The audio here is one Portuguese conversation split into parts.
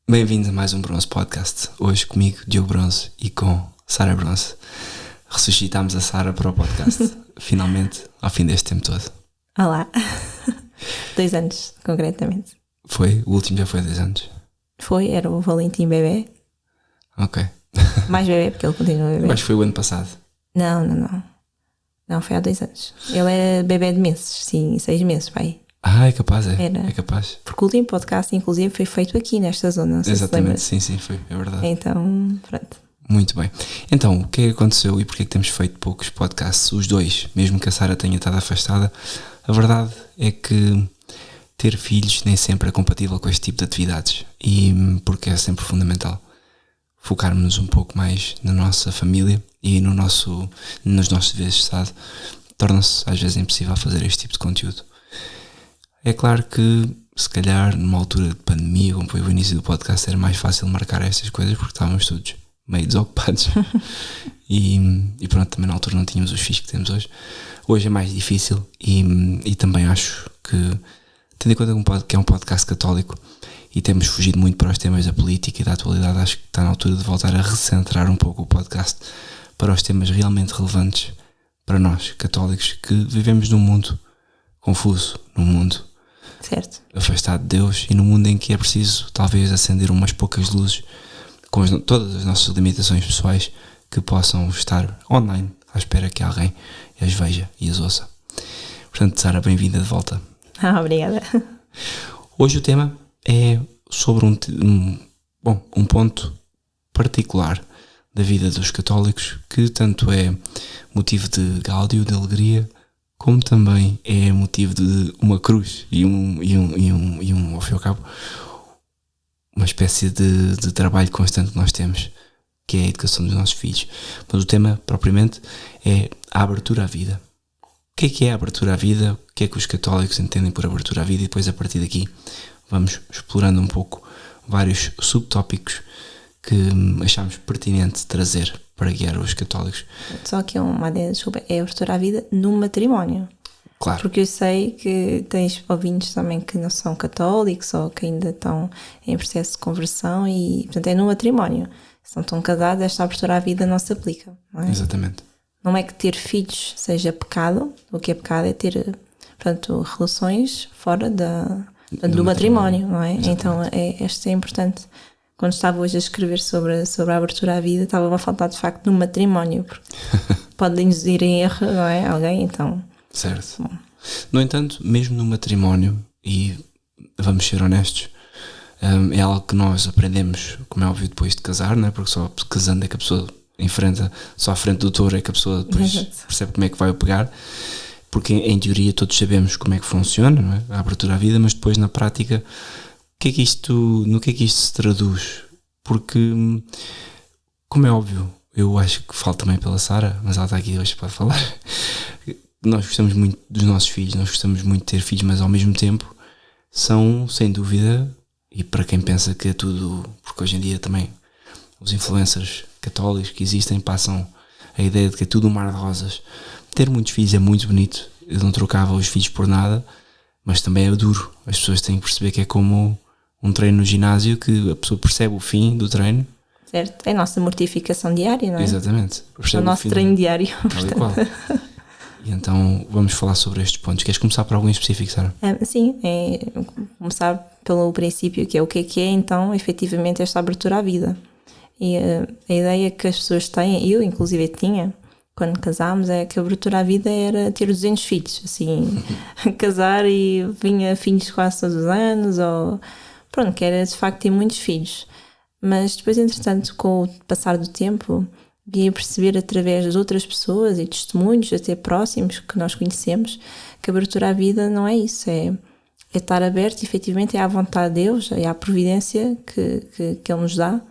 Bem-vindos a mais um Bronze Podcast. Hoje comigo, Diogo Bronze, e com Sara Bronze. Ressuscitámos a Sara para o podcast, finalmente, ao fim deste tempo todo. Olá. 2 anos, concretamente. Foi? O último já foi 2 anos? Era o Valentim bebê. Ok. Mais bebê, porque ele continua bebê. Mas foi o ano passado. Não, foi há 2 anos. Ele era bebê de meses, sim, 6 meses, pai. Ah, é capaz, Era. É capaz. Porque o último podcast, inclusive, foi feito aqui nesta zona. Não sei Exatamente, se sim, foi, é verdade. Então, pronto. Muito bem. Então, o que é que aconteceu e porquê é que temos feito poucos podcasts? Os dois, mesmo que a Sara tenha estado afastada, a verdade é que ter filhos nem sempre é compatível com este tipo de atividades, e porque é sempre fundamental focarmos um pouco mais na nossa família e nos nossos deveres de Estado. Torna-se às vezes impossível fazer este tipo de conteúdo. É claro que se calhar numa altura de pandemia, como foi o início do podcast, era mais fácil marcar estas coisas porque estávamos todos meio desocupados e pronto, também na altura não tínhamos os filhos que temos hoje. Hoje é mais difícil e também acho que, tendo em conta que é um podcast católico e temos fugido muito para os temas da política e da atualidade, acho que está na altura de voltar a recentrar um pouco o podcast para os temas realmente relevantes para nós, católicos, que vivemos num mundo confuso, num mundo Certo. afastado de Deus e num mundo em que é preciso talvez acender umas poucas luzes com todas as nossas limitações pessoais que possam estar online à espera que alguém as veja e as ouça. Portanto, Sara, bem-vinda de volta. Obrigada. Hoje o tema é sobre um ponto particular da vida dos católicos que tanto é motivo de gáudio, de alegria, como também é motivo de uma cruz e ao fim e ao cabo, uma espécie de trabalho constante que nós temos, que é a educação dos nossos filhos. Mas o tema, propriamente, é a abertura à vida. O que é a abertura à vida? O que é que os católicos entendem por abertura à vida? E depois, a partir daqui, vamos explorando um pouco vários subtópicos que achamos pertinente trazer para guiar os católicos. Só que uma delas, desculpa, é abertura à vida no matrimónio. Claro. Porque eu sei que tens ouvintes também que não são católicos ou que ainda estão em processo de conversão e, portanto, é no matrimónio. Se não estão casados, esta abertura à vida não se aplica, não é? Exatamente. Não é que ter filhos seja pecado. O que é pecado é ter, portanto, relações fora do matrimónio, não é? Exatamente. Então, isto é importante. Quando estava hoje a escrever sobre a abertura à vida, estava a faltar de facto no matrimónio, porque pode induzir em erro, não é? Alguém, então... Certo. Bom. No entanto, mesmo no matrimónio, e vamos ser honestos, é algo que nós aprendemos, como é óbvio, depois de casar, não é? Porque só casando é que a pessoa enfrenta, só à frente do touro é que a pessoa depois percebe como é que vai o pegar, porque em teoria todos sabemos como é que funciona, não é? A abertura à vida, mas depois na prática, no que é que isto se traduz? Porque, como é óbvio, eu acho que falo também pela Sara, mas ela está aqui hoje para falar. Nós gostamos muito dos nossos filhos, nós gostamos muito de ter filhos, mas ao mesmo tempo são, sem dúvida, e para quem pensa que é tudo, porque hoje em dia também os influencers católicos que existem passam a ideia de que é tudo um mar de rosas. Ter muitos filhos é muito bonito, eu não trocava os filhos por nada, mas também é duro. As pessoas têm que perceber que é como um treino no ginásio, que a pessoa percebe o fim do treino. Certo, é a nossa mortificação diária, não é? Exatamente. É o nosso treino diário. E então vamos falar sobre estes pontos. Queres começar por algum específico, Sara? Sim, começar pelo princípio, que é então efetivamente esta abertura à vida. E a ideia que as pessoas têm, eu inclusive tinha, quando casámos, é que a abertura à vida era ter 200 filhos, assim, casar e vinha filhos quase todos os anos, ou pronto, que era de facto ter muitos filhos. Mas depois, entretanto, com o passar do tempo, vim a perceber através das outras pessoas e testemunhos até próximos que nós conhecemos que a abertura à vida não é isso, é estar aberto, efetivamente é à vontade de Deus, é à providência que Ele nos dá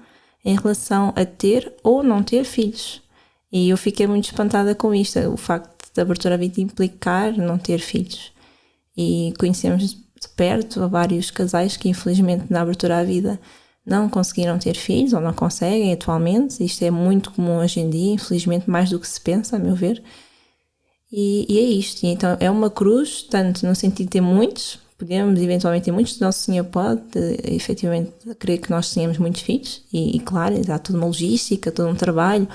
em relação a ter ou não ter filhos. E eu fiquei muito espantada com isto, o facto da abertura à vida implicar não ter filhos. E conhecemos de perto vários casais que infelizmente na abertura à vida não conseguiram ter filhos ou não conseguem atualmente. Isto é muito comum hoje em dia, infelizmente mais do que se pensa, a meu ver. E é isto. E então é uma cruz, tanto no sentido de ter muitos, podemos eventualmente ter muitos, Nosso Senhor pode efetivamente querer que nós tenhamos muitos filhos e claro, há toda uma logística, todo um trabalho,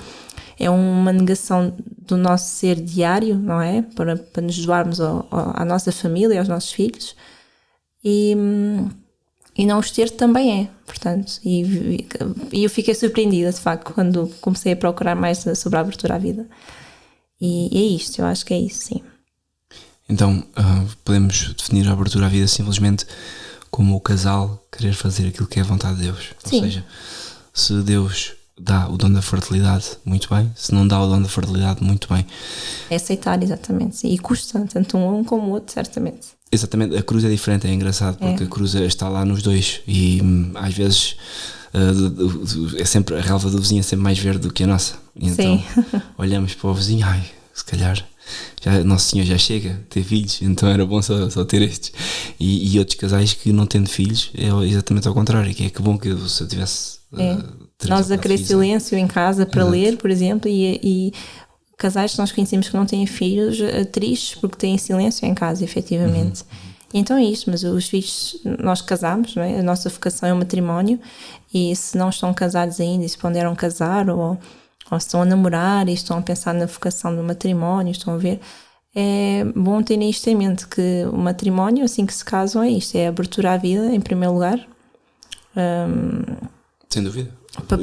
é uma negação do nosso ser diário, não é? Para nos doarmos à nossa família, aos nossos filhos e não os ter também é, portanto, e eu fiquei surpreendida de facto quando comecei a procurar mais sobre a abertura à vida e é isto, eu acho que é isso, sim. Então, podemos definir a abertura à vida simplesmente como o casal querer fazer aquilo que é a vontade de Deus. Sim. Ou seja, se Deus dá o dom da fertilidade, muito bem. Se não dá o dom da fertilidade, muito bem. É aceitar, exatamente. Sim. E custa, tanto um como o outro, certamente. Exatamente. A cruz é diferente, é engraçado, porque a cruz está lá nos dois e às vezes é sempre, a relva do vizinho é sempre mais verde do que a nossa. E então Sim. olhamos para o vizinho, se calhar Nosso Senhor já chega a ter filhos, então era bom só ter estes. E outros casais que não tendo filhos é exatamente ao contrário, que é que bom que se eu tivesse nós a querer silêncio em casa para Exato. ler, por exemplo, e casais que nós conhecemos que não têm filhos tristes porque têm silêncio em casa, efetivamente. Então é isto, mas os filhos, nós casamos, não é? A nossa vocação é o matrimónio e se não estão casados ainda e se ponderam casar ou se estão a namorar e estão a pensar na vocação do matrimónio, estão a ver, é bom terem isto em mente, que o matrimónio, assim que se casam, é isto, é a abertura à vida, em primeiro lugar. Sem dúvida.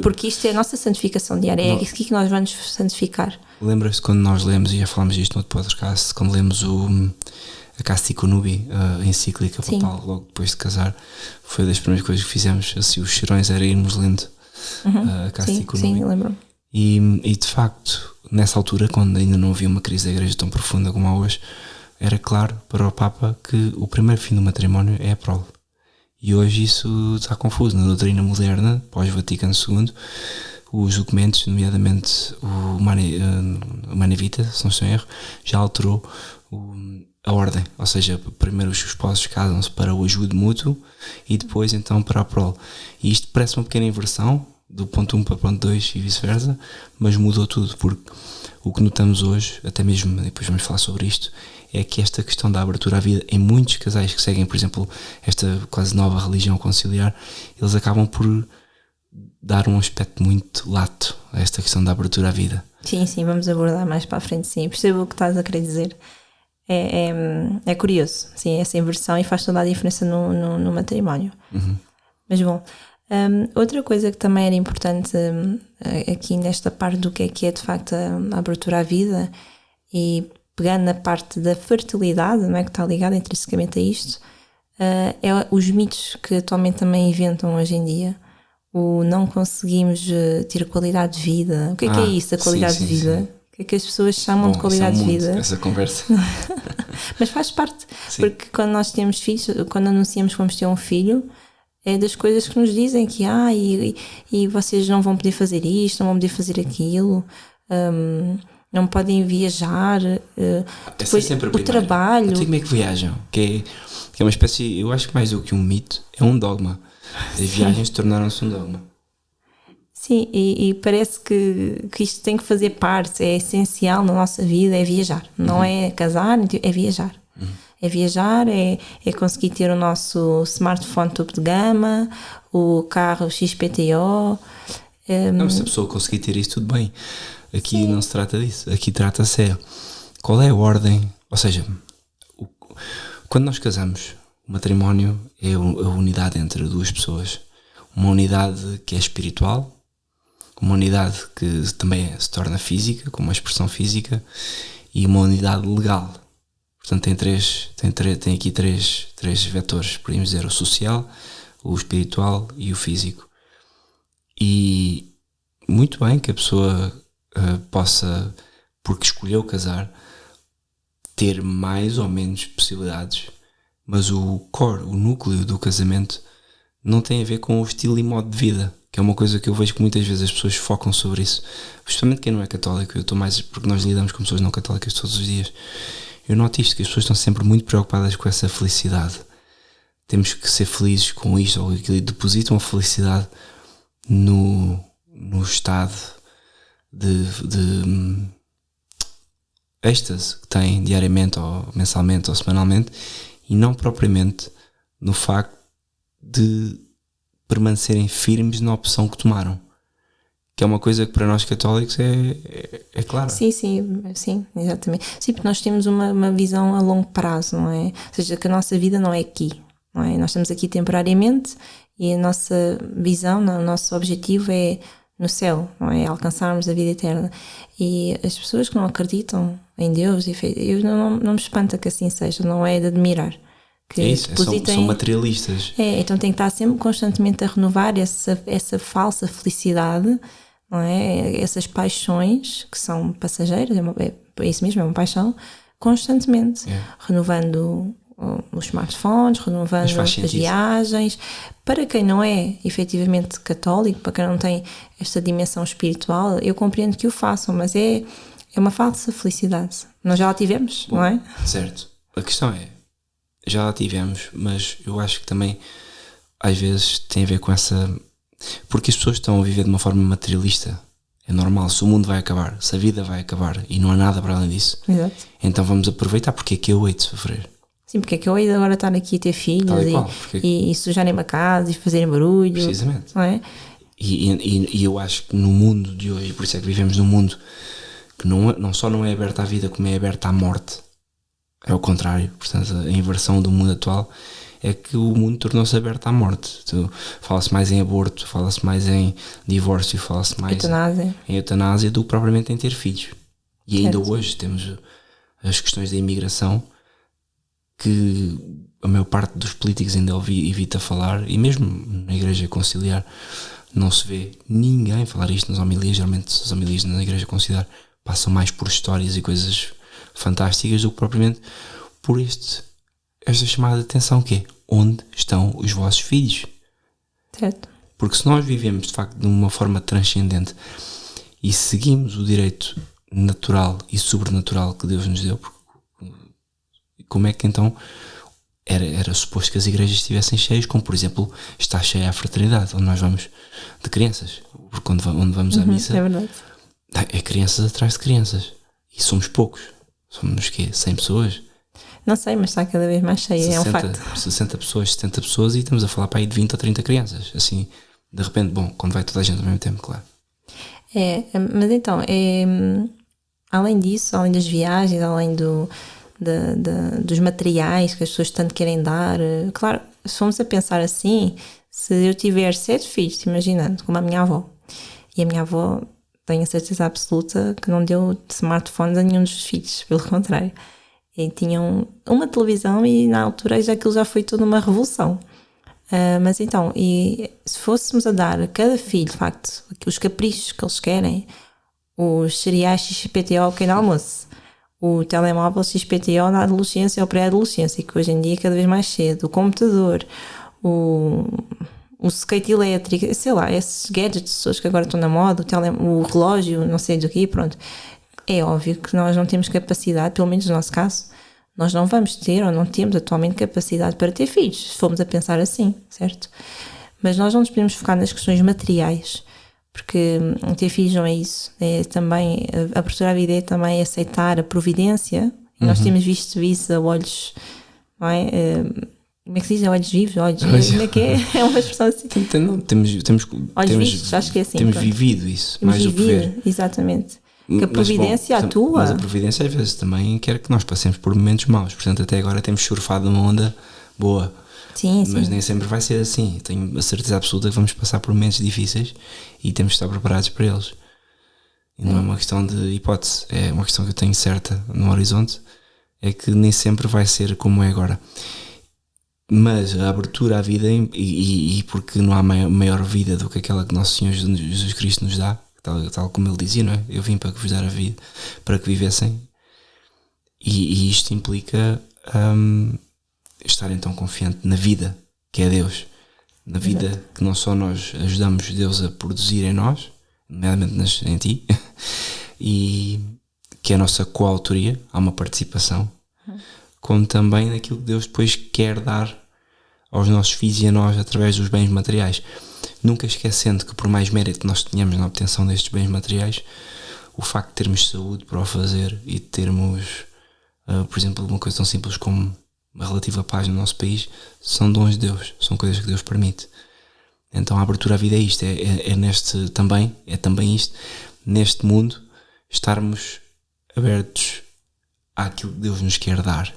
Porque isto é a nossa santificação diária, é aqui que nós vamos santificar. Lembra-se quando nós lemos, e já falámos disto no outro podcast, quando lemos a Casti Connubii, a encíclica papal, logo depois de casar, foi das primeiras coisas que fizemos, assim, os cheirões era irmos lendo a Casti Connubii. Sim, lembro. E de facto, nessa altura, quando ainda não havia uma crise da igreja tão profunda como há hoje, era claro para o Papa que o primeiro fim do matrimónio é a prole. E hoje isso está confuso. Na doutrina moderna, pós-Vaticano II, os documentos, nomeadamente o Humanae Vitae, se não estou em erro, já alterou a ordem. Ou seja, primeiro os esposos casam-se para o ajude mútuo e depois então para a prole. E isto parece uma pequena inversão, do ponto 1 para o ponto 2 e vice-versa, mas mudou tudo, porque o que notamos hoje, até mesmo, depois vamos falar sobre isto, é que esta questão da abertura à vida, em muitos casais que seguem, por exemplo, esta quase nova religião conciliar, eles acabam por dar um aspecto muito lato a esta questão da abertura à vida. Sim, vamos abordar mais para a frente, sim. Percebo o que estás a querer dizer. É curioso, sim, essa inversão e faz toda a diferença no matrimónio. Mas bom, outra coisa que também era importante aqui nesta parte do que é de facto a abertura à vida e pegando na parte da fertilidade, não é, que está ligada intrinsecamente a isto, é os mitos que atualmente também inventam hoje em dia. O não conseguimos ter qualidade de vida. O que é isso, a qualidade de vida? Sim. O que é que as pessoas chamam de qualidade de vida? Essa conversa. Mas faz parte, porque quando nós temos filhos, quando anunciamos que vamos ter um filho, é das coisas que nos dizem que e vocês não vão poder fazer isto, não vão poder fazer aquilo, não podem viajar, depois o trabalho. Como é que viajam? Que é uma espécie, eu acho que mais do que um mito, é um dogma. As viagens tornaram-se um dogma. Sim, e parece que isto tem que fazer parte, é essencial na nossa vida, é viajar. Não é casar, é viajar. É viajar, é conseguir ter o nosso smartphone topo de gama, o carro XPTO. Não, se a pessoa conseguir ter isso, tudo bem. Aqui não se trata disso. Aqui trata-se qual é a ordem. Ou seja, quando nós casamos, o matrimónio é a unidade entre duas pessoas. Uma unidade que é espiritual, uma unidade que também se torna física, com uma expressão física, e uma unidade legal. Portanto, tem aqui três vetores, podemos dizer, o social, o espiritual e o físico. E muito bem que a pessoa possa, porque escolheu casar, ter mais ou menos possibilidades, mas o core, o núcleo do casamento não tem a ver com o estilo e modo de vida, que é uma coisa que eu vejo que muitas vezes as pessoas focam sobre isso, justamente quem não é católico. Eu estou mais, porque nós lidamos com pessoas não católicas todos os dias. Eu noto isto, que as pessoas estão sempre muito preocupadas com essa felicidade. Temos que ser felizes com isto ou aquilo, e depositam a felicidade no estado de êxtase que têm diariamente ou mensalmente ou semanalmente, e não propriamente no facto de permanecerem firmes na opção que tomaram. Que é uma coisa que para nós católicos é clara. Sim, exatamente. Sim, porque nós temos uma visão a longo prazo, não é? Ou seja, que a nossa vida não é aqui, não é? Nós estamos aqui temporariamente e a nossa visão, o nosso objetivo é no céu, não é? Alcançarmos a vida eterna. E as pessoas que não acreditam em Deus, eu não me espanta que assim seja, não é de admirar. Que é isso, são materialistas. Então tem que estar sempre constantemente a renovar essa falsa felicidade, não é? Essas paixões que são passageiras, é isso mesmo, é uma paixão, constantemente, renovando os smartphones, renovando as viagens. Para quem não é efetivamente católico, para quem não tem esta dimensão espiritual, eu compreendo que o façam, mas é uma falsa felicidade. Nós já a tivemos, não é? Certo. A questão é, já a tivemos, mas eu acho que também às vezes tem a ver com essa... Porque as pessoas estão a viver de uma forma materialista. É normal, se o mundo vai acabar, se a vida vai acabar e não há nada para além disso, exato, então vamos aproveitar, porque é que eu hei de sofrer. Sim, porque é que eu hei de agora estar aqui a ter filhos e sujarem a casa e fazerem barulho. Precisamente. Não é? E eu acho que no mundo de hoje, por isso é que vivemos num mundo que não só não é aberto à vida, como é aberto à morte. É o contrário. Portanto, a inversão do mundo atual é que o mundo tornou-se aberto à morte. Fala-se mais em aborto, fala-se mais em divórcio, fala-se mais em eutanásia do que propriamente em ter filhos. E ainda hoje temos as questões da imigração, que a maior parte dos políticos ainda evita falar, e mesmo na Igreja Conciliar não se vê ninguém falar isto nas homilias. Geralmente as homilias na Igreja Conciliar passam mais por histórias e coisas fantásticas do que propriamente por esta chamada de atenção, que é: onde estão os vossos filhos? Certo. Porque se nós vivemos de facto de uma forma transcendente e seguimos o direito natural e sobrenatural que Deus nos deu, como é que então era suposto que as igrejas estivessem cheias, como por exemplo está cheia a fraternidade, onde nós vamos de crianças, porque onde vamos à missa é verdade, é crianças atrás de crianças, e somos poucos, somos 100 pessoas? Não sei, mas está cada vez mais cheia, 60, é um facto. 60 pessoas, 70 pessoas, e estamos a falar para aí de 20 ou 30 crianças, assim, de repente, bom, quando vai toda a gente ao mesmo tempo, claro. Mas então, além disso, além das viagens, além dos materiais que as pessoas tanto querem dar, claro, se formos a pensar assim, se eu tiver 7 filhos, imaginando, como a minha avó, e a minha avó, tenho a certeza absoluta que não deu smartphones a nenhum dos filhos, pelo contrário, e tinham uma televisão, e na altura aquilo já foi toda uma revolução. Mas então, e se fôssemos a dar a cada filho, de facto, os caprichos que eles querem, os cereais XPTO ao pequeno almoço, o telemóvel XPTO na adolescência ou pré-adolescência, que hoje em dia é cada vez mais cedo, o computador, o skate elétrico, sei lá, esses gadgets que agora estão na moda, o relógio, não sei do que, pronto. É óbvio que nós não temos capacidade, pelo menos no nosso caso, nós não vamos ter ou não temos atualmente capacidade para ter filhos, se formos a pensar assim, certo? Mas nós não nos podemos focar nas questões materiais, porque ter filhos não é isso, é também a abertura à vida, é também aceitar a providência, e nós temos visto isso a olhos, não é? Como é que se diz? A olhos vivos? Como é que é? É uma expressão assim. Temos vistos, acho que é assim. Temos vivido isso, mais do que ver. Exatamente. Que a providência atua. Mas a providência às vezes também quer que nós passemos por momentos maus, portanto até agora temos surfado uma onda boa. Sim, mas nem sempre vai ser assim. Tenho a certeza absoluta que vamos passar por momentos difíceis e temos de estar preparados para eles. E não é uma questão de hipótese, é uma questão que eu tenho certa no horizonte, é que nem sempre vai ser como é agora. Mas a abertura à vida, e porque não há maior vida do que aquela que Nosso Senhor Jesus Cristo nos dá, tal como ele dizia, não é? Eu vim para que vos dar a vida, para que vivessem, e isto implica estar então confiante na vida que é Deus, na vida. Exato. Que não só nós ajudamos Deus a produzir em nós, nomeadamente em ti, e que é a nossa coautoria, há uma participação, como também naquilo que Deus depois quer dar aos nossos filhos e a nós através dos bens materiais, nunca esquecendo que por mais mérito que nós tenhamos na obtenção destes bens materiais, o facto de termos saúde para o fazer e de termos, por exemplo, uma coisa tão simples como uma relativa paz no nosso país, são dons de Deus, são coisas que Deus permite. Então a abertura à vida é isto, é também isto, neste mundo, estarmos abertos àquilo que Deus nos quer dar.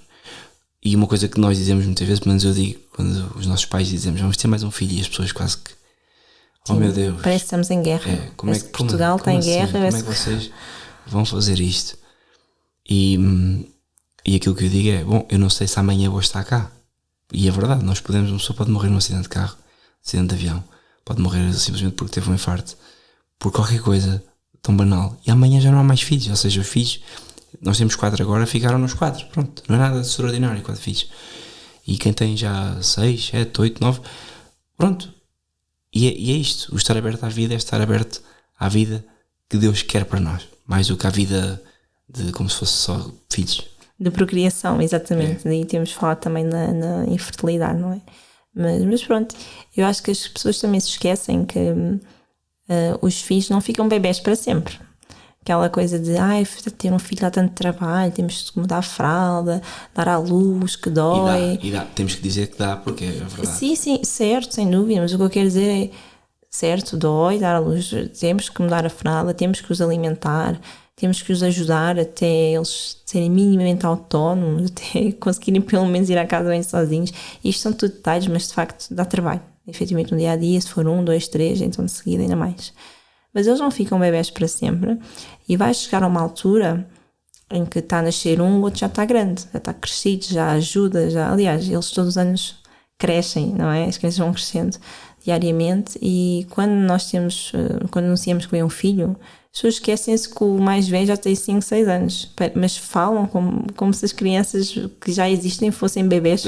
E uma coisa que nós dizemos muitas vezes, pelo menos eu digo, quando os nossos pais dizemos, vamos ter mais um filho, e as pessoas quase que, oh meu Deus, parece que estamos em guerra. como é que Portugal está em guerra. Como é que vocês vão fazer isto? E aquilo que eu digo é, bom, eu não sei se amanhã vou estar cá. E é verdade, uma pessoa pode morrer num acidente de carro, acidente de avião, pode morrer simplesmente porque teve um infarto, por qualquer coisa tão banal. E amanhã já não há mais filhos, ou seja, os filhos, nós temos 4 agora, ficaram nos 4, pronto, não é nada de extraordinário, 4 filhos. E quem tem já 6, 7, 8, 9, pronto. E é isto, o estar aberto à vida é estar aberto à vida que Deus quer para nós, mais do que à vida de como se fosse só filhos. De procriação, exatamente. Daí temos falado também na infertilidade, não é? Mas pronto, eu acho que as pessoas também se esquecem que os filhos não ficam bebés para sempre. Aquela coisa de ter um filho dá tanto trabalho, temos que mudar a fralda, dar à luz, que dói. E dá, temos que dizer que dá, porque é verdade. Sim, certo, sem dúvida, mas o que eu quero dizer é, certo, dói, dar à luz, temos que mudar a fralda, temos que os alimentar, temos que os ajudar até eles serem minimamente autónomos, até conseguirem pelo menos ir à casa bem sozinhos. Isto são tudo detalhes, mas de facto dá trabalho. Efetivamente no dia a dia, se for 1, 2, 3, então de seguida ainda mais. Mas eles não ficam bebés para sempre e vai chegar a uma altura em que está a nascer um, o outro já está grande, já está crescido, já ajuda, aliás, eles todos os anos crescem, não é? As crianças vão crescendo diariamente e quando anunciamos que vem um filho, as pessoas esquecem-se que o mais velho já tem 5, 6 anos, mas falam como se as crianças que já existem fossem bebés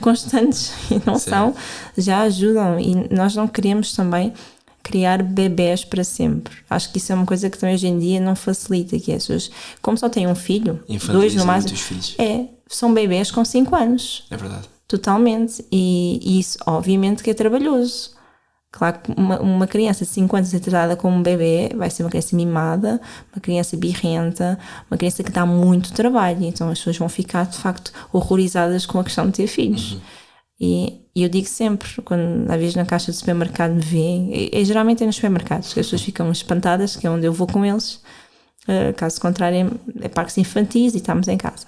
constantes e não são, já ajudam e nós não queremos também criar bebés para sempre. Acho que isso é uma coisa que também hoje em dia não facilita, que é as pessoas, como só têm um filho, 2 no máximo, são bebés com 5 anos. É verdade. Totalmente. E isso, obviamente, que é trabalhoso. Claro que uma criança de 5 anos a ser tratada como um bebê vai ser uma criança mimada, uma criança birrenta, uma criança que dá muito trabalho. Então as pessoas vão ficar, de facto, horrorizadas com a questão de ter filhos. Uhum. E eu digo sempre, quando às vezes na caixa do supermercado me veem, geralmente é nos supermercados, que as pessoas ficam espantadas, que é onde eu vou com eles. Caso contrário, é parques infantis e estamos em casa.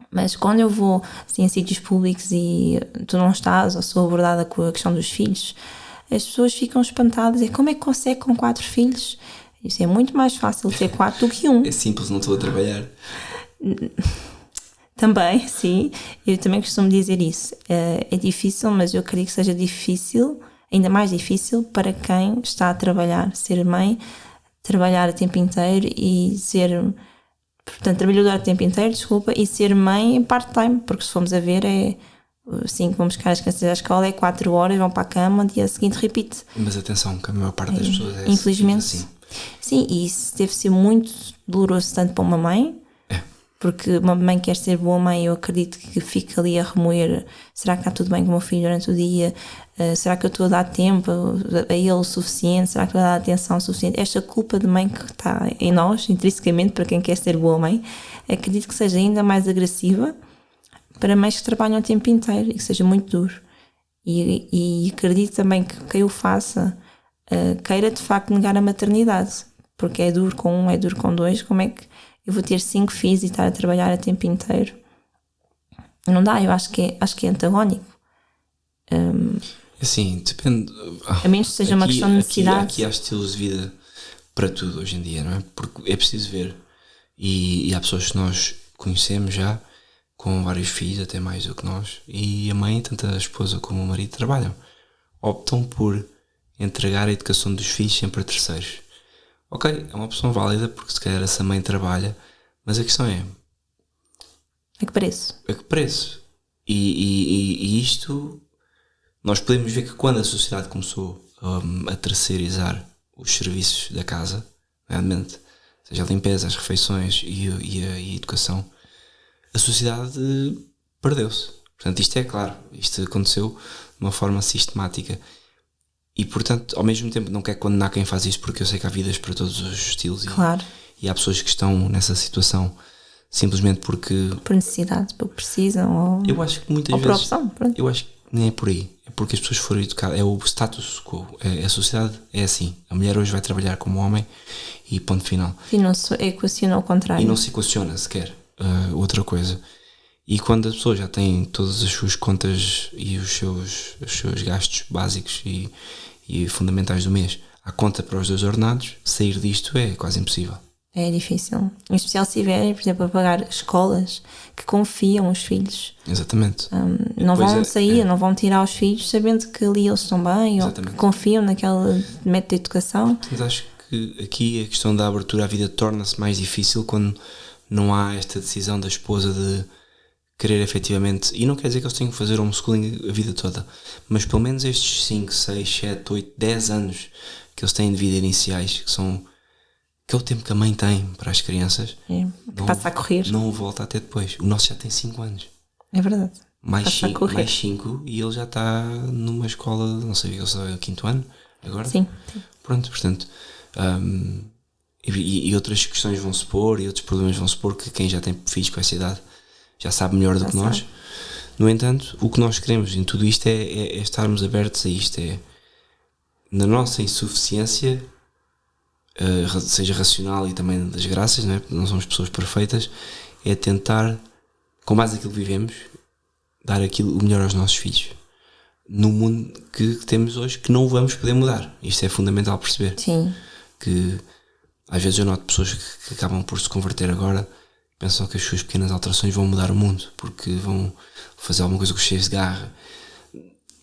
Mas quando eu vou assim, a sítios públicos e tu não estás ou sou abordada com a questão dos filhos, as pessoas ficam espantadas. E como é que consegue com 4 filhos? Isso é muito mais fácil ter 4 do que 1. É simples, não estou a trabalhar. Também, sim. Eu também costumo dizer isso. É difícil, mas eu acredito que seja difícil, ainda mais difícil, para quem está a trabalhar. Ser mãe, trabalhar a tempo inteiro e ser... Portanto, trabalhadora a tempo inteiro, e ser mãe em part-time, porque se formos a ver assim, vamos buscar as crianças à escola, é 4 horas, vão para a cama, dia seguinte repite. Mas atenção, que a maior parte das pessoas é infelizmente assim. Sim, e isso deve ser muito doloroso tanto para uma mãe, porque uma mãe quer ser boa mãe, eu acredito que fica ali a remoer, será que está tudo bem com o meu filho durante o dia? Será que eu estou a dar tempo a ele o suficiente? Será que eu estou a dar atenção o suficiente? Esta culpa de mãe que está em nós, intrinsecamente, para quem quer ser boa mãe, acredito que seja ainda mais agressiva para mães que trabalham o tempo inteiro e que seja muito duro. E acredito também que quem o faça queira de facto negar a maternidade, porque é duro com um, é duro com 2, como é que eu vou ter 5 filhos e estar a trabalhar a tempo inteiro? Não dá, eu acho que é antagónico. Assim, depende. A menos que seja uma questão de necessidade. Aqui há estilos de vida para tudo hoje em dia, não é? Porque é preciso ver. E há pessoas que nós conhecemos já, com vários filhos, até mais do que nós, e a mãe, tanto a esposa como o marido, trabalham. Optam por entregar a educação dos filhos sempre a terceiros. Ok, é uma opção válida, porque se calhar essa mãe trabalha, mas a questão é... A que preço? A que preço? E isto... Nós podemos ver que quando a sociedade começou a terceirizar os serviços da casa, realmente, seja a limpeza, as refeições e a educação, a sociedade perdeu-se. Portanto, isto é claro, isto aconteceu de uma forma sistemática. E, portanto, ao mesmo tempo não quero condenar quem faz isso, porque eu sei que há vidas para todos os estilos. Claro. E há pessoas que estão nessa situação simplesmente porque... Por necessidade, porque precisam, ou, Eu acho que muitas ou por vezes... opção, pronto. Eu acho que nem é por aí. É porque as pessoas foram educadas. É o status quo. A sociedade é assim. A mulher hoje vai trabalhar como homem e ponto final. E não se equaciona ao contrário. E não se equaciona sequer outra coisa. E quando a pessoa já tem todas as suas contas e os seus gastos básicos e fundamentais do mês à conta para os 2 ordenados, sair disto é quase impossível. É difícil. Em especial se tiverem, por exemplo, a pagar escolas que confiam os filhos. Exatamente. Não vão sair, não vão tirar os filhos sabendo que ali eles estão bem. Exatamente. Ou que confiam naquele método de educação. Mas acho que aqui a questão da abertura à vida torna-se mais difícil quando não há esta decisão da esposa de querer efetivamente, e não quer dizer que eles tenham que fazer homeschooling a vida toda, mas pelo menos estes 5, 6, 7, 8, 10 anos que eles têm de vida iniciais, que é o tempo que a mãe tem para as crianças, que passa a correr. Não volta a ter depois. O nosso já tem 5 anos. É verdade. Mais 5 e ele já está numa escola, não sei, ele só é o 5º ano agora. Sim. Pronto, portanto, e outras questões vão-se pôr e outros problemas vão-se pôr que quem já tem filhos com essa idade já sabe melhor do que nós. No entanto, o que nós queremos em tudo isto é estarmos abertos a isto, na nossa insuficiência, seja racional e também das graças, não é? Porque não somos pessoas perfeitas, é tentar, com base naquilo que vivemos, dar o melhor aos nossos filhos no mundo que temos hoje, que não vamos poder mudar. Isto é fundamental perceber. Sim. Que às vezes eu noto pessoas que acabam por se converter agora, pensam que as suas pequenas alterações vão mudar o mundo, porque vão fazer alguma coisa com os cheios de garra.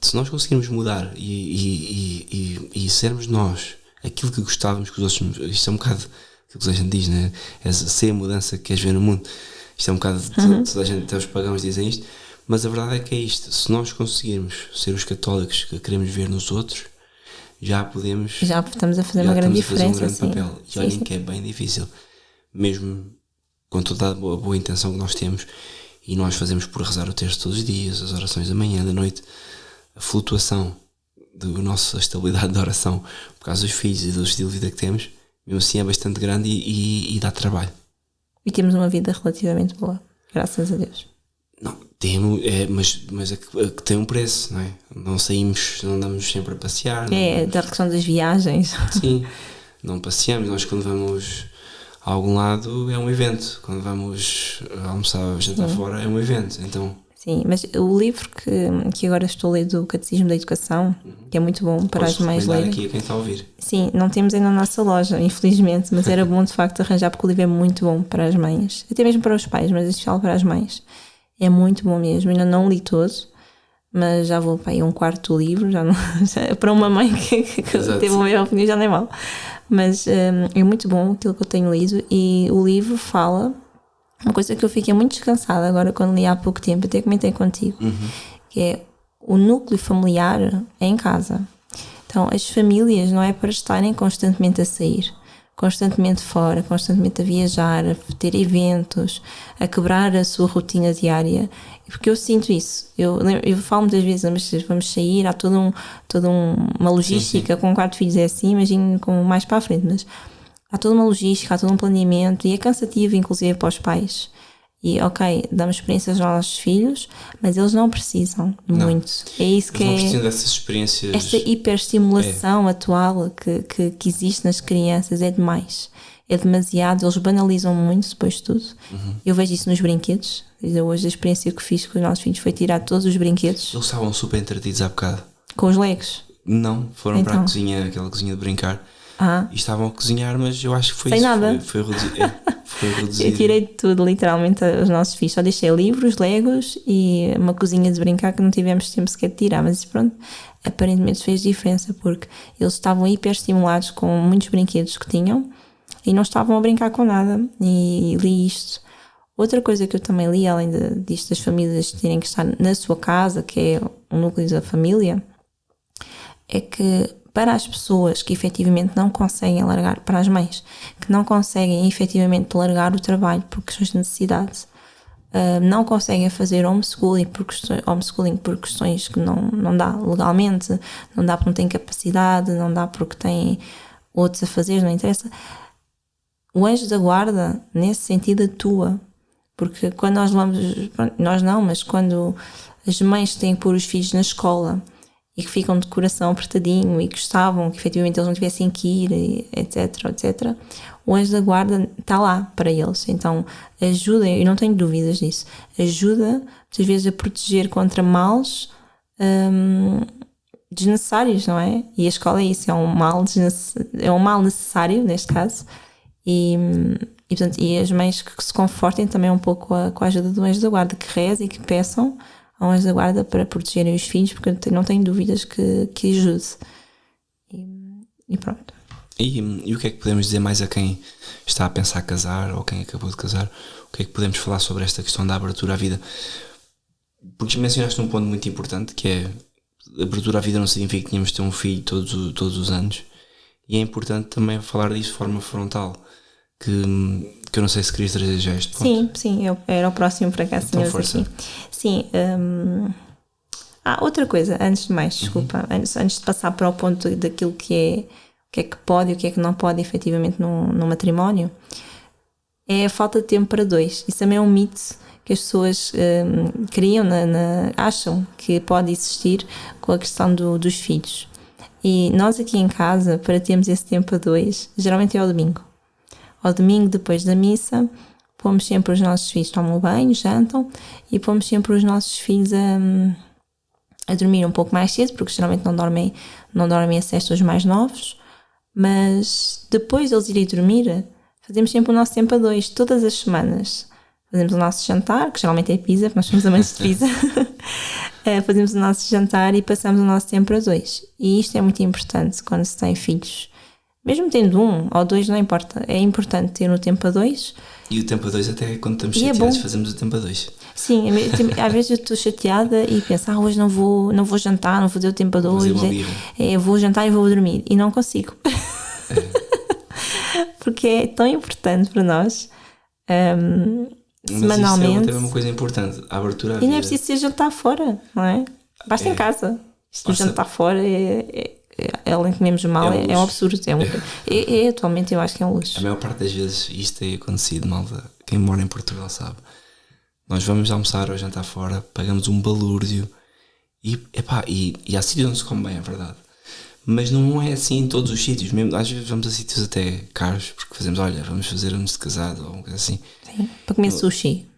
Se nós conseguirmos mudar e sermos nós aquilo que gostávamos que os outros... Isto é um bocado aquilo que a gente diz, né? É ser a mudança que queres ver no mundo. Isto é um bocado... Toda a gente, até os pagãos dizem isto, mas a verdade é que é isto. Se nós conseguirmos ser os católicos que queremos ver nos outros, já podemos... Já estamos a fazer uma grande diferença. Fazer um grande papel. E olhem que é bem difícil. Mesmo com toda a boa intenção que nós temos, e nós fazemos por rezar o texto todos os dias, as orações da manhã, da noite, a flutuação da nossa estabilidade de oração por causa dos filhos e do estilo de vida que temos, mesmo assim é bastante grande e dá trabalho. E temos uma vida relativamente boa, graças a Deus. Não, temos, mas é que tem um preço, não é? Não saímos, não andamos sempre a passear. Da questão das viagens. Sim, não passeamos. Nós quando vamos a algum lado é um evento, quando vamos almoçar, jantar fora é um evento, então... Sim, mas o livro que agora estou a ler do Catecismo da Educação, que é muito bom para as mães lerem. Aqui a quem está a ouvir. Sim, não temos ainda na nossa loja, infelizmente, mas era bom de facto arranjar, porque o livro é muito bom para as mães, até mesmo para os pais, mas em especial para as mães. É muito bom mesmo, ainda não li todo, mas já vou para aí 1/4 do livro, para uma mãe que teve uma mesma opinião já não é mal. Mas é muito bom aquilo que eu tenho lido, e o livro fala... Uma coisa que eu fiquei muito descansada agora quando li há pouco tempo, até comentei contigo, que é o núcleo familiar é em casa. Então as famílias não é para estarem constantemente a sair, constantemente fora, constantemente a viajar, a ter eventos, a quebrar a sua rotina diária, porque eu sinto isso. Eu falo muitas vezes, mas vamos sair, há toda uma logística. Sim. Com 4 filhos é assim, imagino com mais para a frente, mas há toda uma logística, há todo um planeamento, e é cansativo inclusive para os pais. E ok, damos experiências aos nossos filhos, mas eles não precisam muito. É isso que não precisam dessas experiências. Esta hiperestimulação atual que existe nas crianças é demais. É demasiado, eles banalizam muito depois de tudo. Eu vejo isso nos brinquedos. Hoje a experiência que fiz com os nossos filhos foi tirar todos os brinquedos. Eles estavam super entretidos há bocado. Com os legos? Não, foram para a cozinha, aquela cozinha de brincar. E estavam a cozinhar, mas eu acho que foi sem isso. Nada. Foi reduzido. Eu tirei tudo, literalmente, aos nossos filhos. Só deixei livros, legos e uma cozinha de brincar que não tivemos tempo sequer de tirar. Mas pronto, aparentemente fez diferença, porque eles estavam hiperestimulados com muitos brinquedos que tinham e não estavam a brincar com nada. E li isto. Outra coisa que eu também li, além disto das famílias terem que estar na sua casa, que é o núcleo da família, é que para as pessoas que efetivamente não conseguem largar, para as mães que não conseguem efetivamente largar o trabalho por questões de necessidade, não conseguem fazer homeschooling por questões que não dá legalmente, não dá porque não têm capacidade, não dá porque têm outros a fazer, não interessa. O anjo da guarda, nesse sentido, atua, Porque quando nós levamos, nós não, mas quando as mães têm que pôr os filhos na escola e que ficam de coração apertadinho e gostavam que efetivamente eles não tivessem que ir, etc, etc, o anjo da guarda está lá para eles. Então ajuda, eu não tenho dúvidas disso, ajuda muitas vezes a proteger contra males desnecessários, não é? E a escola é isso, é um mal necessário neste caso, e portanto, e as mães que se confortem também um pouco com a ajuda do anjo da guarda, que rezem e que peçam ao anjo da guarda para protegerem os filhos, porque eu não tenho dúvidas que ajude. E pronto. E o que é que podemos dizer mais a quem está a pensar casar ou quem acabou de casar? O que é que podemos falar sobre esta questão da abertura à vida? Porque mencionaste um ponto muito importante, que é abertura à vida não significa que tínhamos de ter um filho todos os anos, e é importante também falar disso de forma frontal, que eu não sei se querias trazer já este ponto. Sim, era o próximo para cá, então, força. aqui. Sim, outra coisa, antes de mais, desculpa, antes de passar para o ponto daquilo que é, o que é que pode e o que é que não pode efetivamente no matrimónio, é a falta de tempo para dois. Isso também é um mito que as pessoas criam, acham que pode existir com a questão dos filhos. E nós aqui em casa, para termos esse tempo a dois, geralmente é ao domingo. Ao domingo, depois da missa, pomos sempre os nossos filhos, tomam banho, jantam, e pomos sempre os nossos filhos a dormir um pouco mais cedo, porque geralmente não dormem a sesta os mais novos, mas depois deles irem dormir, fazemos sempre o nosso tempo a dois, todas as semanas. Fazemos o nosso jantar, que geralmente é pizza, porque nós somos amantes de pizza. Fazemos o nosso jantar e passamos o nosso tempo a dois. E isto é muito importante quando se tem filhos. Mesmo tendo um ou dois, não importa. É importante ter o tempo a dois. E o tempo a dois, até quando estamos chateados, fazemos o tempo a dois. Sim, às vezes eu estou chateada e penso, hoje não vou jantar, não vou ter o tempo a dois. Eu vou jantar e vou dormir. E não consigo. Porque é tão importante para nós. Semanalmente. Mas isso é uma coisa importante, a abertura à vida. E não é preciso ser jantar fora, não é? Basta em casa. Se jantar fora além de comermos mal, é um absurdo. Atualmente eu acho que é um luxo. A maior parte das vezes isto tem acontecido, malta. Quem mora em Portugal sabe. Nós vamos almoçar ou jantar fora, pagamos um balúrdio e há sítios onde se come bem, é verdade. Mas não é assim em todos os sítios. Mesmo, às vezes vamos a sítios até caros, porque vamos fazer anos de casado ou uma coisa assim. Sim, para comer sushi.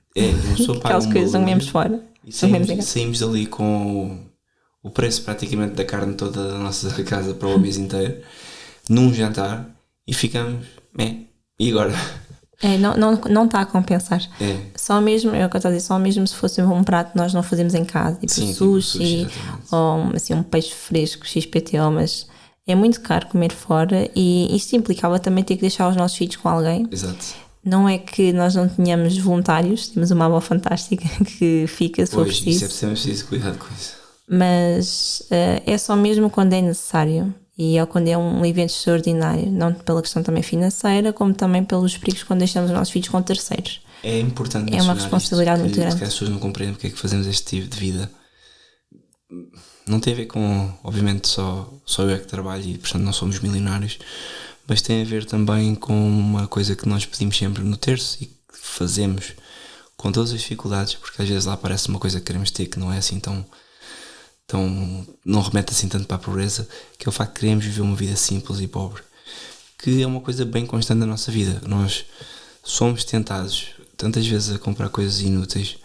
Aquelas coisas não comemos fora. E saímos dali com o preço praticamente da carne toda da nossa casa para o mês inteiro, num jantar, e ficamos, e agora? Não está a compensar. Só mesmo, é o que eu estou a dizer, só mesmo se fosse um prato nós não fazemos em casa, tipo sushi ou assim, um peixe fresco, XPTO, mas é muito caro comer fora e isto implicava também ter que deixar os nossos filhos com alguém. Exato. Não é que nós não tenhamos voluntários, temos uma avó fantástica que fica se for preciso. Isso é preciso cuidar com isso. Mas é só mesmo quando é necessário e é quando é um evento extraordinário, não pela questão também financeira, como também pelos perigos quando deixamos os nossos filhos com terceiros. É importante. É uma responsabilidade muito grande. Porque as pessoas não compreendem porque é que fazemos este tipo de vida. Não tem a ver com, obviamente, só eu é que trabalho e portanto não somos milionários, mas tem a ver também com uma coisa que nós pedimos sempre no terço e que fazemos com todas as dificuldades, porque às vezes lá parece uma coisa que queremos ter que não é assim tão não remete assim tanto para a pobreza, que é o facto de queremos viver uma vida simples e pobre, que é uma coisa bem constante na nossa vida. Nós somos tentados tantas vezes a comprar coisas inúteis,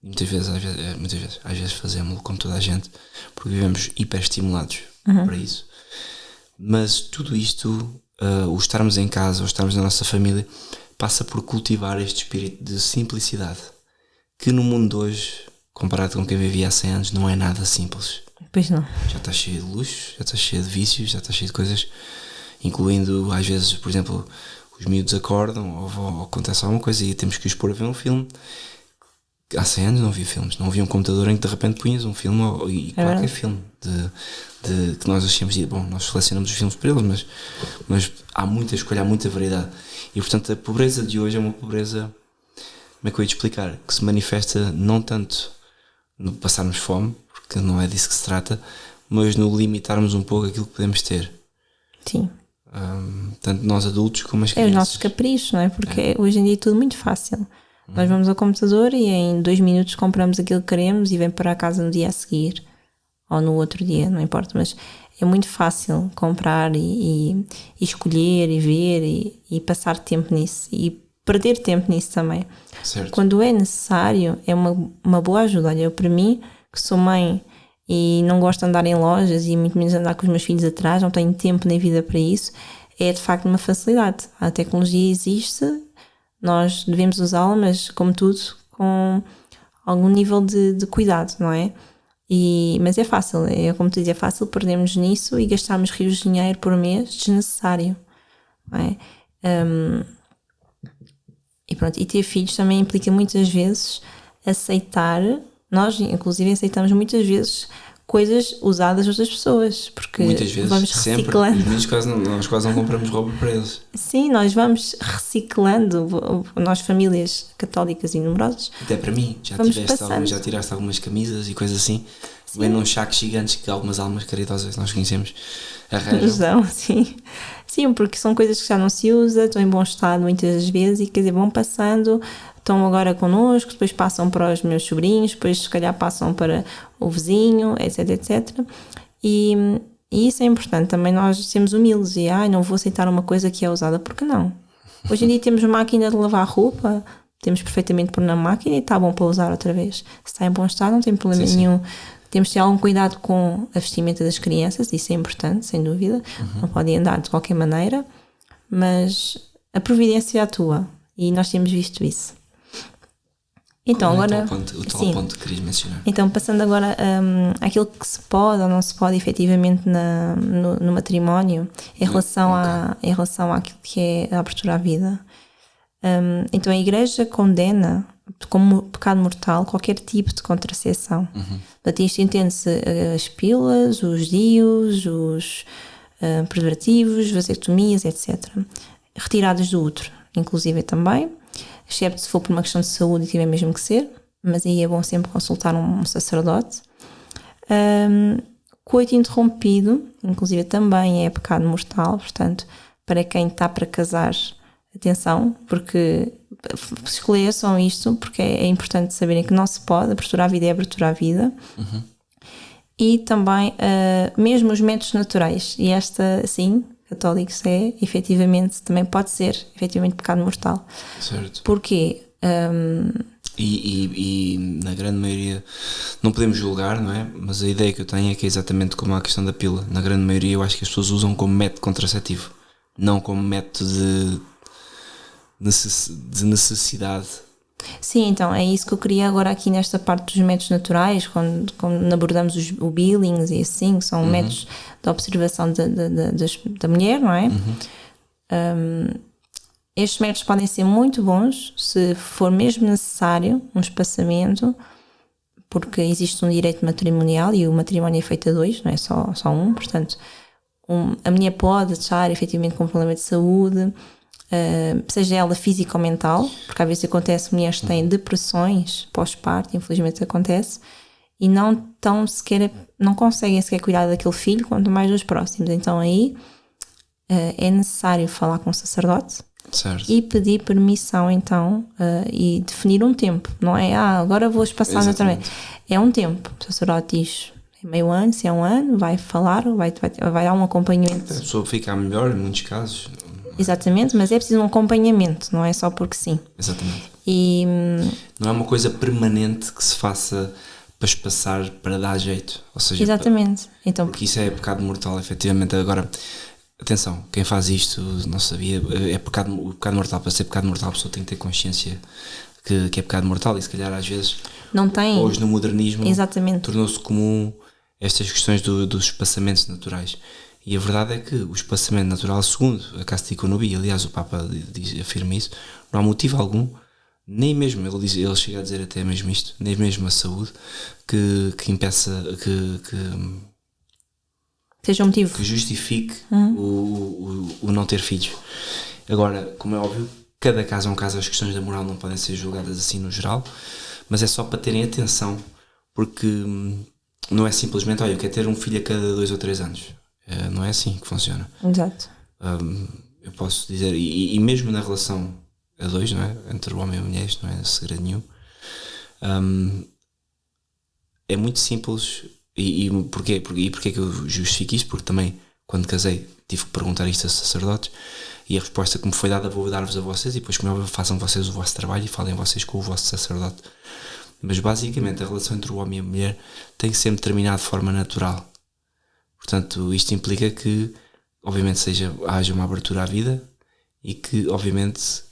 e muitas vezes fazemos-lo como toda a gente, porque vivemos hiperestimulados para isso. Mas tudo isto, o estarmos em casa, o estarmos na nossa família, passa por cultivar este espírito de simplicidade, que no mundo de hoje, comparado com quem vivia há 100 anos, não é nada simples. Pois não. Já está cheio de luxo, já está cheio de vícios, já está cheio de coisas, incluindo às vezes, por exemplo, os miúdos acordam ou acontece alguma coisa e temos que os pôr a ver um filme. Há 100 anos não havia filmes, não havia um computador em que de repente punhas um filme e qualquer filme de que nós achamos de, nós selecionamos os filmes para eles, mas há muita escolha, há muita variedade e portanto a pobreza de hoje é uma pobreza, como é que eu ia te explicar, que se manifesta não tanto no passarmos fome, porque não é disso que se trata, mas no limitarmos um pouco aquilo que podemos ter. Sim. Tanto nós adultos como as crianças. É os nossos caprichos, não é? Porque hoje em dia é tudo muito fácil. Nós vamos ao computador e em 2 minutos compramos aquilo que queremos e vem para casa no dia a seguir ou no outro dia, não importa, mas é muito fácil comprar e escolher e ver e passar tempo nisso e perder tempo nisso também. Certo. Quando é necessário, é uma boa ajuda. Olha, eu para mim, que sou mãe e não gosto de andar em lojas e muito menos andar com os meus filhos atrás, não tenho tempo nem vida para isso, é de facto uma facilidade. A tecnologia existe, nós devemos usá-la, mas como tudo, com algum nível de cuidado, não é? Mas é fácil, como tu dizes, é fácil perdermos nisso e gastarmos rios de dinheiro por mês desnecessário, não é? E pronto, e ter filhos também implica muitas vezes aceitar, nós inclusive aceitamos muitas vezes coisas usadas de outras pessoas, porque muitas vezes, vamos reciclando. Sempre, nós quase não compramos roupa para eles. Sim, nós vamos reciclando, nós famílias católicas e numerosas. Até para mim, já tiraste algumas camisas e coisas assim, vem num sacos gigantes que algumas almas caridosas que nós conhecemos arranjam. Sim, porque são coisas que já não se usa, estão em bom estado muitas vezes e quer dizer, vão passando, estão agora connosco, depois passam para os meus sobrinhos, depois se calhar passam para o vizinho, etc. E isso é importante, também nós sermos humildes e não vou aceitar uma coisa que é usada, porque não? Hoje em dia temos máquina de lavar roupa, temos perfeitamente pôr na máquina e está bom para usar outra vez. Se está em bom estado não tem problema nenhum. Temos de ter algum cuidado com a vestimenta das crianças, isso é importante, sem dúvida. Não podem andar de qualquer maneira, mas a providência atua e nós temos visto isso. Então, agora, o tal ponto que querias mencionar. Então, passando agora àquilo que se pode ou não se pode efetivamente no matrimónio, em relação àquilo que é a abertura à vida. Então, a Igreja condena como pecado mortal qualquer tipo de contracepção. Portanto, isto entende-se as pílulas, os DIUs, os preservativos, vasectomias, etc. Retiradas do útero, inclusive também, excepto se for por uma questão de saúde e tiver mesmo que ser, mas aí é bom sempre consultar um sacerdote. Coito interrompido, inclusive também é pecado mortal, portanto, para quem está para casar, atenção, porque esclareçam isto, porque é importante saberem que não se pode, abertura à vida é abertura à vida. E também mesmo os métodos naturais, e esta sim, católicos, efetivamente, também pode ser efetivamente pecado mortal. Certo. Porquê? E na grande maioria não podemos julgar, não é? Mas a ideia que eu tenho é que é exatamente como a questão da pílula. Na grande maioria eu acho que as pessoas usam como método contraceptivo, não como método de necessidade. Sim, então é isso que eu queria agora aqui nesta parte dos métodos naturais, quando abordamos o Billings e assim, que são métodos de observação da mulher, não é? Estes métodos podem ser muito bons se for mesmo necessário um espaçamento, porque existe um direito matrimonial e o matrimónio é feito a 2, não é só um, portanto a mulher pode estar efetivamente com um problema de saúde, seja ela física ou mental, porque às vezes acontece mulheres que têm depressões pós-parto, infelizmente acontece, e não conseguem sequer cuidar daquele filho, quanto mais dos próximos. Então aí é necessário falar com o sacerdote. Certo. E pedir permissão então e definir um tempo, não é agora vou espaçar naturalmente, é um tempo. O sacerdote diz é meio ano, se é um ano, vai falar, vai dar um acompanhamento. A pessoa fica melhor em muitos casos. Exatamente, mas é preciso um acompanhamento, não é só porque sim. Exatamente. E não é uma coisa permanente que se faça para espaçar, para dar jeito. Ou seja, exatamente. Então, porque isso é pecado mortal, efetivamente. Agora, atenção, quem faz isto não sabia, o pecado mortal. Para ser pecado mortal a pessoa tem que ter consciência que é pecado mortal, e se calhar às vezes não tem. Hoje no modernismo exatamente. Tornou-se comum estas questões dos espaçamentos naturais. E a verdade é que o espaçamento natural, segundo a Casta Iconobi, aliás o Papa afirma isso, não há motivo algum, nem mesmo, ele chega a dizer até mesmo isto, nem mesmo a saúde, que impeça, que seja um motivo que justifique o não ter filhos. Agora, como é óbvio, cada caso é um caso, as questões da moral não podem ser julgadas assim no geral, mas é só para terem atenção, porque não é simplesmente, olha, eu quero ter um filho a cada 2 ou 3 anos. Não é assim que funciona. Exato. Eu posso dizer, e mesmo na relação a dois, não é? Entre o homem e a mulher, isto não é segredo nenhum. É muito simples. E porquê? E porquê que eu justifico isto? Porque também, quando casei, tive que perguntar isto a sacerdotes, e a resposta que me foi dada vou dar-vos a vocês, e depois, como é óbvio, façam vocês o vosso trabalho e falem vocês com o vosso sacerdote. Mas basicamente a relação entre o homem e a mulher tem que ser determinada de forma natural. Portanto, isto implica que, obviamente, haja uma abertura à vida e que, obviamente,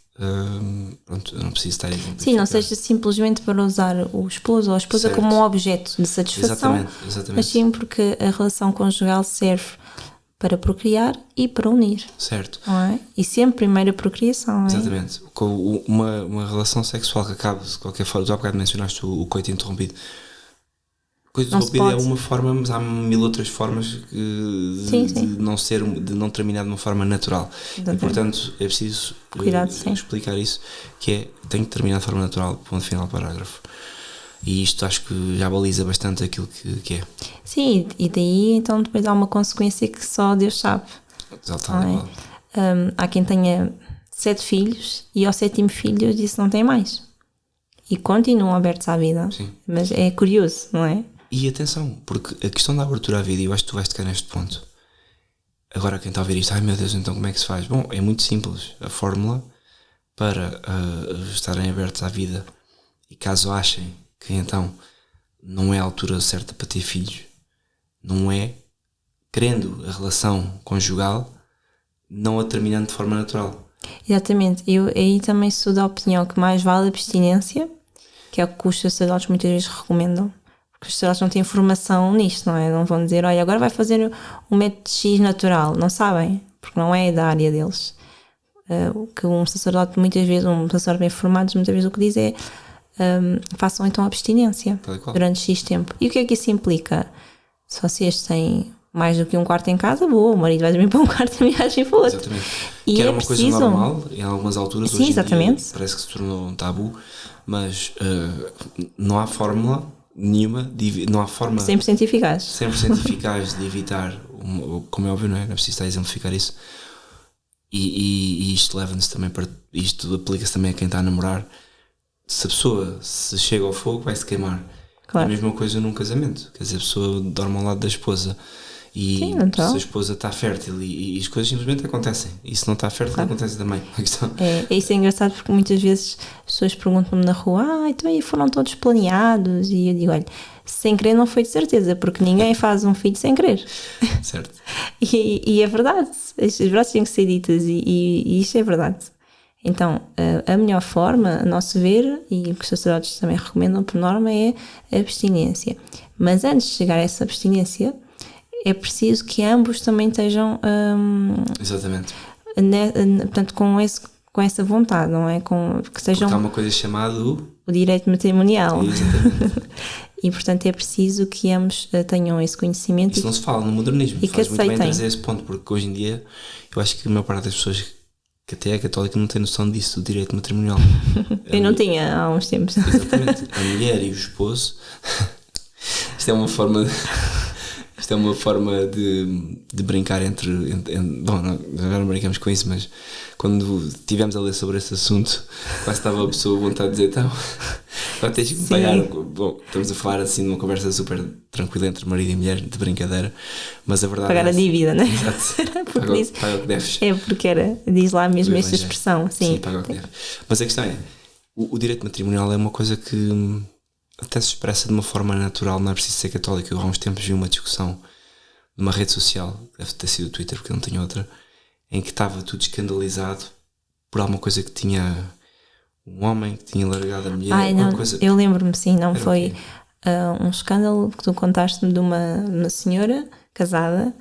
pronto, eu não preciso estar a exemplificar. Sim, não seja simplesmente para usar o esposo ou a esposa Certo. como um objeto de satisfação, Exatamente. mas sim porque a relação conjugal serve para procriar e para unir. Certo. Não é? E sempre primeiro a procriação, não é? Exatamente. Com uma relação sexual que acabe de qualquer forma, tu há bocado mencionaste o coito interrompido. O coito interrompido é uma forma, mas há mil outras formas de não terminar de uma forma natural. Exatamente. E portanto é preciso explicar isso, que é, tem que terminar de forma natural, ponto final, parágrafo. E isto acho que já baliza bastante aquilo que é. Sim, e daí então depois há uma consequência que só Deus sabe. Exatamente. Há quem tenha 7 filhos e ao 7º filho disse não tem mais. E continuam abertos à vida. Sim. Mas é curioso, não é? E atenção, porque a questão da abertura à vida, e eu acho que tu vais tocar neste ponto. Agora quem está a ouvir isto, ai meu Deus, então como é que se faz? Bom, é muito simples. A fórmula para estarem abertos à vida, e caso achem que então não é a altura certa para ter filhos, não é querendo a relação conjugal, não a terminando de forma natural. Exatamente. Eu aí também sou da opinião que mais vale a abstinência, que é o que os sacerdotes muitas vezes recomendam, porque os sacerdotes não têm formação nisto, não é? Não vão dizer, olha, agora vai fazer um método X natural. Não sabem, porque não é da área deles. O que um sacerdote muitas vezes, um sacerdote bem formado, muitas vezes o que diz é façam então abstinência durante X tempo. E o que é que isso implica? Se vocês têm mais do que um quarto em casa, boa, o marido vai dormir para um quarto e a viagem para o outro. Exatamente. E que era uma coisa normal em algumas alturas. Sim, hoje exatamente. Em dia parece que se tornou um tabu, mas não há fórmula nenhuma, não há forma 100% eficaz. 100% eficaz de evitar, como é óbvio, não é preciso estar a exemplificar isso. E isto leva-nos também para, isto aplica-se também a quem está a namorar. Se a pessoa se chega ao fogo, vai-se queimar. Claro. A mesma coisa num casamento, quer dizer, a pessoa dorme ao lado da esposa e sim, se a esposa está fértil e as coisas simplesmente acontecem, e se não está fértil, claro, acontece também. Isso é engraçado porque muitas vezes as pessoas perguntam-me na rua, então aí foram todos planeados, e eu digo, olha, sem querer não foi de certeza, porque ninguém faz um filho sem querer. Certo. E é verdade, as verdades têm que ser ditas e isto é verdade. Então, a melhor forma, a nosso ver, e o que os sacerdotes também recomendam por norma, é a abstinência. Mas antes de chegar a essa abstinência, é preciso que ambos também estejam exatamente. Portanto, com essa vontade, não é? Que sejam, porque há uma coisa chamada o direito matrimonial. Exatamente. E portanto é preciso que ambos tenham esse conhecimento. Isso não se fala no modernismo, e faz que muito bem trazer esse ponto, porque hoje em dia eu acho que a maior parte das pessoas que até é católica não tem noção disso, do direito matrimonial. Eu não tinha há uns tempos. Exatamente. A mulher e o esposo isto é uma forma de brincar entre bom, agora não brincamos com isso, mas quando estivemos a ler sobre esse assunto, quase estava a pessoa a vontade de dizer, então agora tens que me pagar. Bom, estamos a falar assim numa conversa super tranquila entre marido e mulher, de brincadeira, mas a verdade pagar a dívida, não é? Exato. Paga o que deves. É porque diz lá mesmo esta expressão. Sim, paga o que deves. Mas a questão é, o direito matrimonial é uma coisa que até se expressa de uma forma natural, não é preciso ser católico. Eu há uns tempos vi uma discussão numa rede social, deve ter sido o Twitter porque eu não tenho outra, em que estava tudo escandalizado por alguma coisa que tinha um homem que tinha largado a mulher. Ai, não, coisa... eu lembro-me, sim, não foi um escândalo que tu contaste-me de uma senhora casada,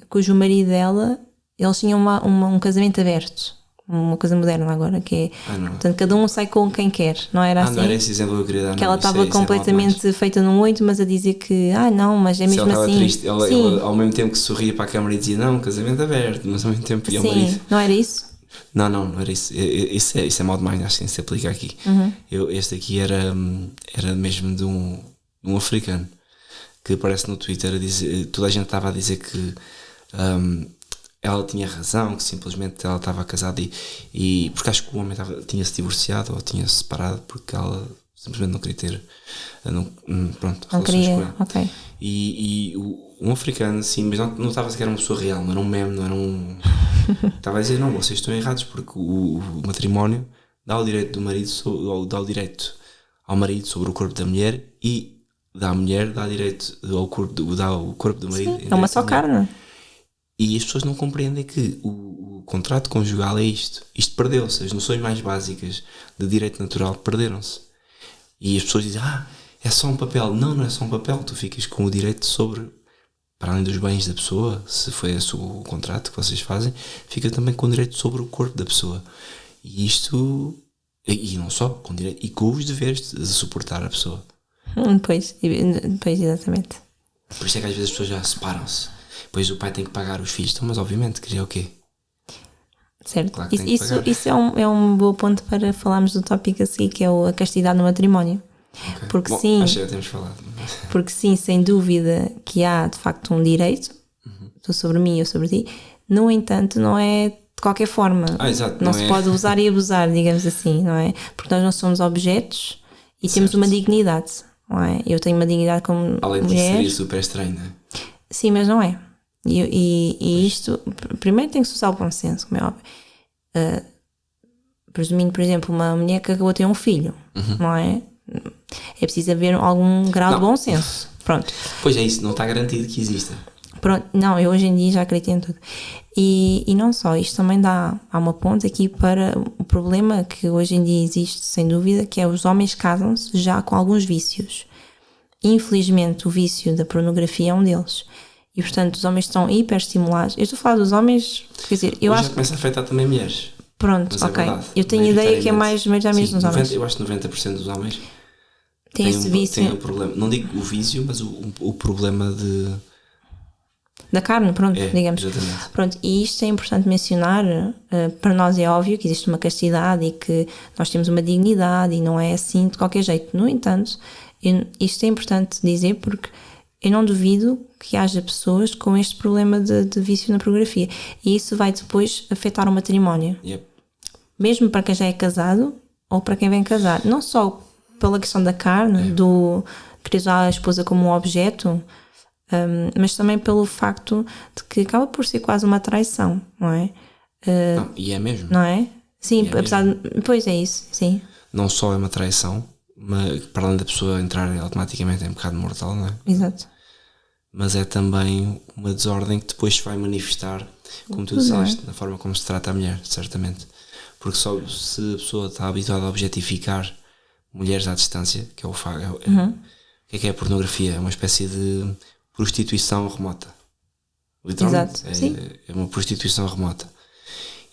cujo marido dela, eles tinham um casamento aberto. Uma coisa moderna agora, que é portanto, cada um sai com quem quer, não era assim? Não era esse exemplo que eu queria dar. Que ela estava completamente feita num 8, mas a dizer que não, mas é mesmo ela assim. Triste. Ela, ao mesmo tempo que sorria para a câmara e dizia não, casamento aberto, mas ao mesmo tempo ia ao marido. Não era isso? Não era isso. Isso é mal demais, acho que se aplica aqui. Este aqui era mesmo de um africano que aparece no Twitter a dizer, toda a gente estava a dizer que ela tinha razão, que simplesmente ela estava casada e porque acho que o homem tinha-se divorciado ou tinha-se separado porque ela simplesmente não queria ter pronto, Não relações queria, com ele. ok. E um africano, sim, mas não estava sequer uma pessoa real, não era um meme, não era um. Estava a dizer, não, vocês estão errados porque o matrimónio dá o direito do marido, ou dá o direito ao marido sobre o corpo da mulher e da mulher dá direito ao corpo, dá o corpo do marido. Sim, é uma só carne. E as pessoas não compreendem que o contrato conjugal é isto. Isto perdeu-se. As noções mais básicas de direito natural perderam-se. E as pessoas dizem, é só um papel. Não, não é só um papel. Tu ficas com o direito sobre, para além dos bens da pessoa, se foi esse o contrato que vocês fazem, fica também com o direito sobre o corpo da pessoa. E isto, e não só, com direito, e com os deveres de suportar a pessoa. Pois, exatamente. Por isso é que às vezes as pessoas já separam-se. Depois o pai tem que pagar os filhos. Então, mas obviamente, queria o quê? Certo. Claro que tem que pagar. Isso é um bom ponto para falarmos do tópico a seguir, que é a castidade no matrimónio. Okay. Porque Bom, sim, acho que já temos falado. porque sim, sem dúvida que há de facto um direito, tu sobre mim, eu sobre ti. No entanto, não é de qualquer forma. Exato, não se pode usar e abusar, digamos assim, não é? Porque nós não somos objetos e temos uma dignidade, não é? Eu tenho uma dignidade como além mulher. disso seria super estranho, não é? Sim, mas não é. E isto, primeiro tem que se usar o bom senso, como é óbvio. Presumindo, por exemplo, uma mulher que acabou de ter um filho, não é? É preciso haver algum grau de bom senso. Pronto. Pois é isso, não está garantido que exista. Pronto. Não, eu hoje em dia já acredito em tudo. E não só, isto também há uma ponta aqui para o problema que hoje em dia existe, sem dúvida, que é os homens casam-se já com alguns vícios. Infelizmente, o vício da pornografia é um deles. E, portanto, os homens estão hiperestimulados. Eu estou a falar dos homens, quer dizer, eu hoje acho já começa a afetar também mulheres. Pronto, mas ok. É eu tenho ideia que é mais nos homens. Eu acho que 90% dos homens tem esse vício. Tem um problema. Não digo o vício, mas o problema de... da carne, pronto, digamos. Exatamente. Pronto, e isto é importante mencionar. Para nós é óbvio que existe uma castidade e que nós temos uma dignidade e não é assim de qualquer jeito. No entanto, isto é importante dizer porque eu não duvido que haja pessoas com este problema de vício na pornografia. E isso vai depois afetar o matrimónio. Yep. Mesmo para quem já é casado ou para quem vem casar. Não só pela questão da carne, do querer usar a esposa como um objeto, mas também pelo facto de que acaba por ser quase uma traição, não é? Não, e é mesmo. Não é? Sim, apesar de... Pois é isso, sim. Não só é uma traição, mas para além da pessoa entrar automaticamente em pecado mortal, não é? Exato. Mas é também uma desordem que depois se vai manifestar, como tu disseste, na forma como se trata a mulher, certamente. Porque só se a pessoa está habituada a objetificar mulheres à distância, que é o o que é a pornografia? É uma espécie de prostituição remota. Literalmente. Exato. É uma prostituição remota.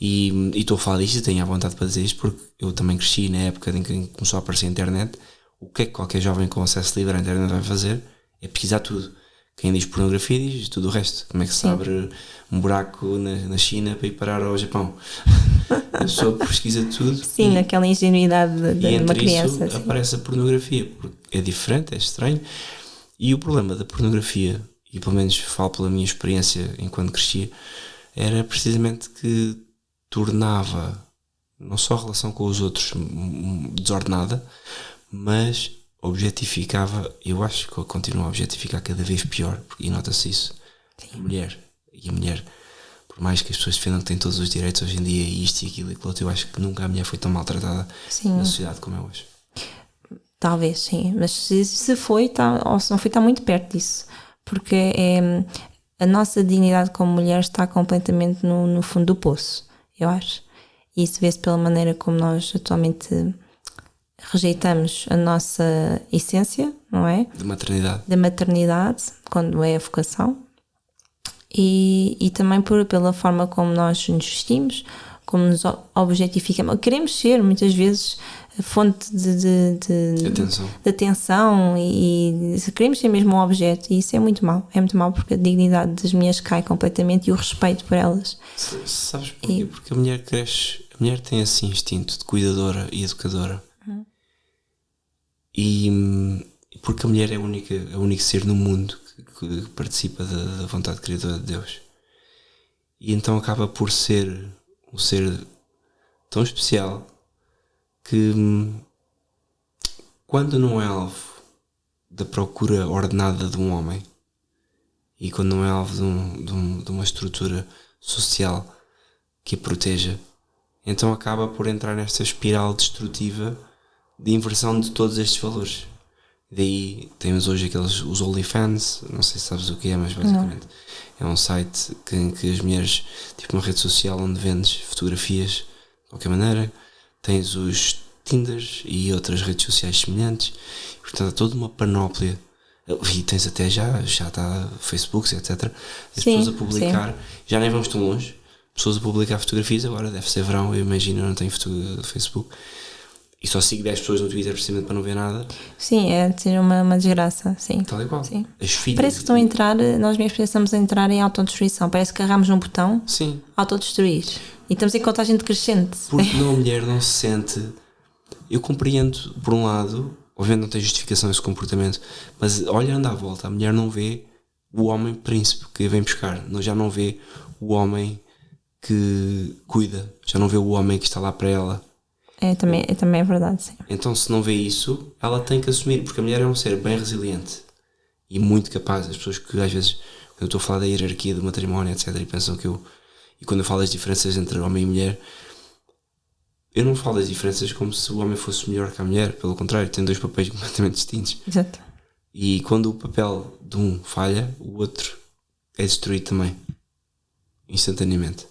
E estou a falar disto e tenho a vontade para dizer isto porque eu também cresci na época em que começou a aparecer a internet. O que é que qualquer jovem com acesso livre à internet vai fazer? É pesquisar tudo. Quem diz pornografia diz tudo o resto. Como é que se abre um buraco na China para ir parar ao Japão? A pessoa pesquisa tudo. Sim, naquela ingenuidade de uma criança. Isso aparece a pornografia, porque é diferente, é estranho. E o problema da pornografia, e pelo menos falo pela minha experiência enquanto crescia, era precisamente que tornava não só a relação com os outros desordenada, mas objetificava, eu acho que continua a objetificar cada vez pior, e nota-se isso. A mulher, por mais que as pessoas defendam que têm todos os direitos hoje em dia, e isto e aquilo e aquilo outro, eu acho que nunca a mulher foi tão maltratada na sociedade como é hoje. Talvez, sim, mas se foi, ou se não foi, está muito perto disso, porque a nossa dignidade como mulher está completamente no fundo do poço, eu acho. E isso vê-se pela maneira como nós atualmente rejeitamos a nossa essência, não é? Da maternidade, quando é a vocação, e também pela forma como nós nos vestimos, como nos objetificamos. Queremos ser, muitas vezes, fonte de atenção e queremos ser mesmo um objeto, e isso é muito mau. É muito mau porque a dignidade das mulheres cai completamente e o respeito por elas. Sabes porquê? Porque a mulher cresce, a mulher tem esse instinto de cuidadora e educadora. E porque a mulher é o único ser no mundo que participa da vontade criadora de Deus. e então acaba por ser um ser tão especial que quando não é alvo da procura ordenada de um homem e quando não é alvo de uma estrutura social que a proteja, então acaba por entrar nesta espiral destrutiva de inversão de todos estes valores. Daí temos hoje os OnlyFans, não sei se sabes o que é, mas basicamente é um site em que as mulheres, tipo uma rede social onde vendes fotografias de qualquer maneira, tens os Tinders e outras redes sociais semelhantes, portanto há toda uma panóplia, e tens até já está Facebook, etc. As pessoas a publicar, já nem vamos tão longe, pessoas a publicar fotografias, agora deve ser verão, eu imagino, eu não tenho Facebook. E só sigo 10 pessoas no Twitter precisamente para não ver nada. Sim, é de ser uma desgraça, sim. Tal e qual. Sim. As filhas. Parece que estão a entrar, nós mesmos pensamos a entrar em autodestruição. Parece que carregamos num botão, sim, autodestruir. E estamos em contagem decrescente. Porque não, a mulher não se sente. Eu compreendo, por um lado, obviamente não tem justificação esse comportamento, mas olhando à volta, a mulher não vê o homem príncipe que vem buscar, já não vê o homem que cuida, já não vê o homem que está lá para ela. Também é verdade, sim. Então, se não vê isso, ela tem que assumir, porque a mulher é um ser bem resiliente e muito capaz. As pessoas que às vezes, quando eu estou a falar da hierarquia do matrimónio, etc., e pensam que e quando eu falo das diferenças entre homem e mulher, eu não falo das diferenças como se o homem fosse melhor que a mulher, pelo contrário, tem dois papéis completamente distintos. Exato. E quando o papel de um falha, o outro é destruído também, instantaneamente.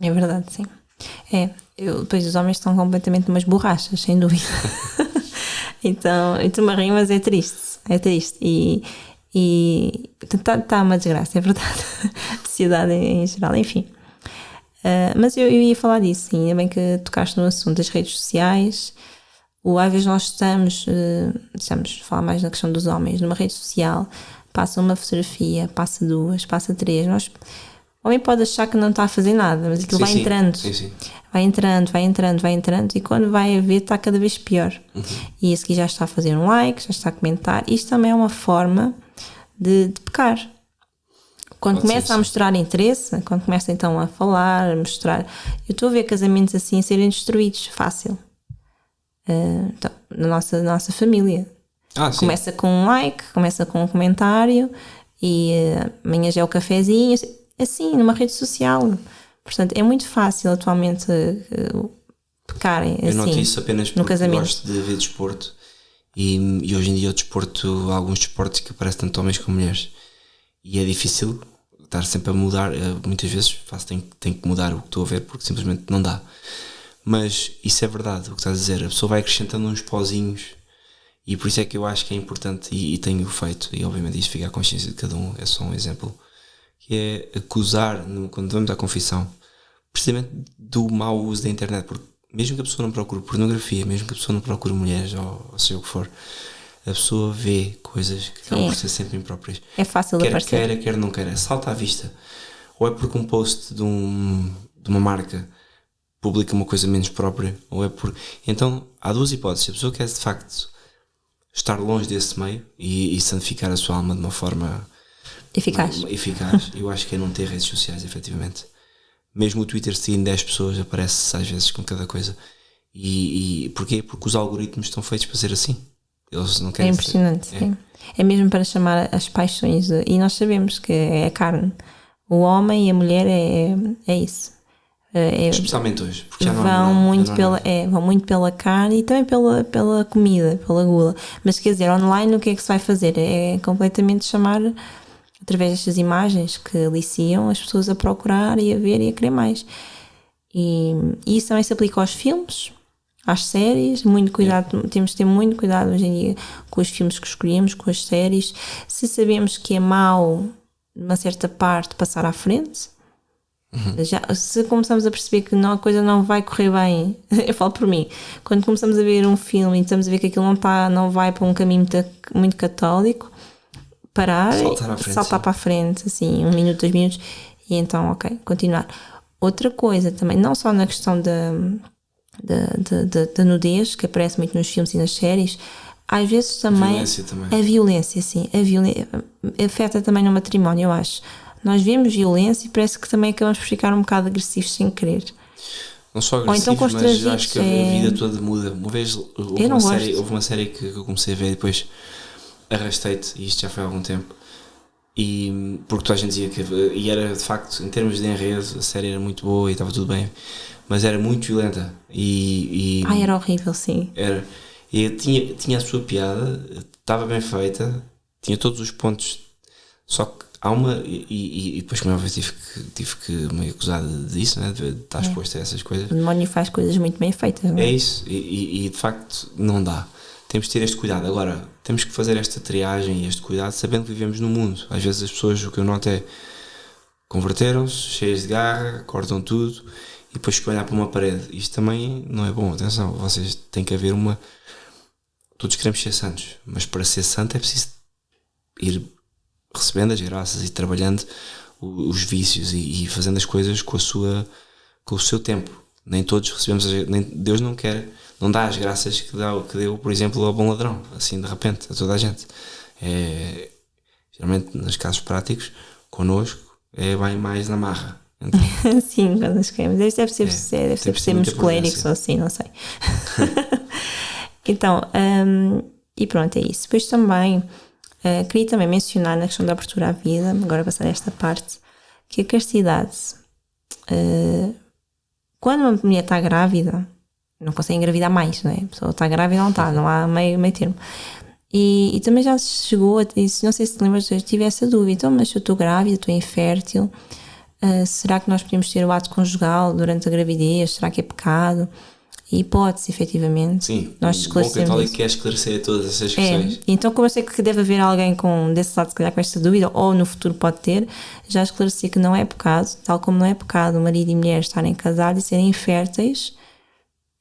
É verdade, sim. Depois os homens estão completamente umas borrachas, sem dúvida. Então, eu estou-me a rir, mas é triste. É triste. E está uma desgraça, é verdade. A sociedade em geral, enfim. Mas eu ia falar disso, sim. Ainda bem que tocaste no assunto das redes sociais. Às vezes nós estamos a falar mais na questão dos homens, numa rede social, passa uma fotografia, passa duas, passa três. O homem pode achar que não está a fazer nada, mas aquilo vai entrando. Sim. Vai entrando, e quando vai a ver está cada vez pior. E a seguir já está a fazer um like, já está a comentar. Isto também é uma forma de pecar. Quando começa a mostrar interesse, quando começa então a falar, a mostrar... Eu estou a ver casamentos assim serem destruídos, fácil. Então, na nossa família. Começa com um like, começa com um comentário e amanhã já é o cafezinho, assim, numa rede social. Portanto, é muito fácil atualmente pecarem assim. Eu noto isso apenas porque gosto de ver desporto e hoje em dia o desporto, há alguns desportos que aparecem tanto homens como mulheres e é difícil estar sempre a mudar. Muitas vezes tenho que mudar o que estou a ver porque simplesmente não dá. Mas isso é verdade, o que estás a dizer, a pessoa vai acrescentando uns pozinhos e por isso é que eu acho que é importante e tenho feito, e obviamente isto fica à consciência de cada um, é só um exemplo, que é acusar, quando vamos à confissão, precisamente do mau uso da internet, porque mesmo que a pessoa não procure pornografia, mesmo que a pessoa não procure mulheres ou seja o que for, a pessoa vê coisas que acabam por ser sempre impróprias. É fácil de aparecer. Quer queira, quer não queira, salta à vista. Ou é porque um post de uma marca publica uma coisa menos própria, ou é por... Então, há duas hipóteses. A pessoa quer, de facto, estar longe desse meio e santificar a sua alma de uma forma... eficaz. Eu acho que é não ter redes sociais, efetivamente. Mesmo o Twitter, seguindo 10 pessoas, aparece às vezes com cada coisa. E porquê? Porque os algoritmos estão feitos para ser assim. Eles não querem. É impressionante, sim. É mesmo para chamar as paixões. E nós sabemos que é a carne. O homem e a mulher é isso. Especialmente hoje, porque já não vão muito pela carne e também pela comida, pela gula. Mas quer dizer, online o que é que se vai fazer? É completamente chamar, através destas imagens que aliciam as pessoas a procurar e a ver e a querer mais. E isso também se aplica aos filmes, às séries. Muito cuidado, temos de ter muito cuidado hoje em dia com os filmes que escolhemos, com as séries. Se sabemos que é mau, numa certa parte, passar à frente. Se começamos a perceber que a coisa não vai correr bem, eu falo por mim, quando começamos a ver um filme e estamos a ver que aquilo não vai para um caminho muito católico, parar, saltar para a frente, assim, 1 minuto, 2 minutos, e então, ok, continuar. Outra coisa também, não só na questão da nudez, que aparece muito nos filmes e nas séries, às vezes também a violência, sim, a violência afeta também no matrimónio, eu acho. nós vemos violência e parece que também acabamos por ficar um bocado agressivos sem querer. Não só Ou então agressivos, mas acho que a constrangidos, vida toda muda. Uma vez houve uma série que eu comecei a ver e depois arrastei-te, e isto já foi há algum tempo, e porque toda a gente dizia que, e era de facto, em termos de enredo, a série era muito boa e estava tudo bem, mas era muito violenta era horrível, sim. E tinha a sua piada, estava bem feita, tinha todos os pontos, só que há uma, e depois como eu tive que me acusar disso, né, de estar exposto a essas coisas. O demónio faz coisas muito bem feitas, não é? É isso, e de facto não dá. Temos de ter este cuidado. Agora, temos que fazer esta triagem e este cuidado sabendo que vivemos no mundo. Às vezes as pessoas, o que eu noto é, converteram-se, cheias de garra, cortam tudo e depois ficam a olhar para uma parede. Isto também não é bom. Atenção, vocês têm que haver uma... Todos queremos ser santos, mas para ser santo é preciso ir recebendo as graças e trabalhando os vícios e fazendo as coisas com o seu tempo. Nem todos recebemos, Deus não quer, não dá as graças que deu, por exemplo, ao bom ladrão, assim de repente, a toda a gente. Geralmente, nos casos práticos, connosco, vai mais na marra. Então, sim, quando nós queremos. Deve ser musculérico ou assim, não sei. Então, e pronto, é isso. Depois também, queria também mencionar na questão da abertura à vida, agora passar esta parte, que a castidade, quando uma mulher está grávida, não consegue engravidar mais, não é? A pessoa está grávida, não está, não há meio termo. E também já chegou, não sei se te lembras, eu tive essa dúvida, então, mas se eu estou grávida, estou infértil, será que nós podemos ter o ato conjugal durante a gravidez? Será que é pecado? E hipótese, efetivamente. Sim, nós esclarecemos. O bom católico quer esclarecer todas essas questões. Então, como eu sei que deve haver alguém desse lado, se calhar, com esta dúvida, ou no futuro pode ter, já esclareci que não é pecado, tal como não é pecado o marido e mulher estarem casados e serem inférteis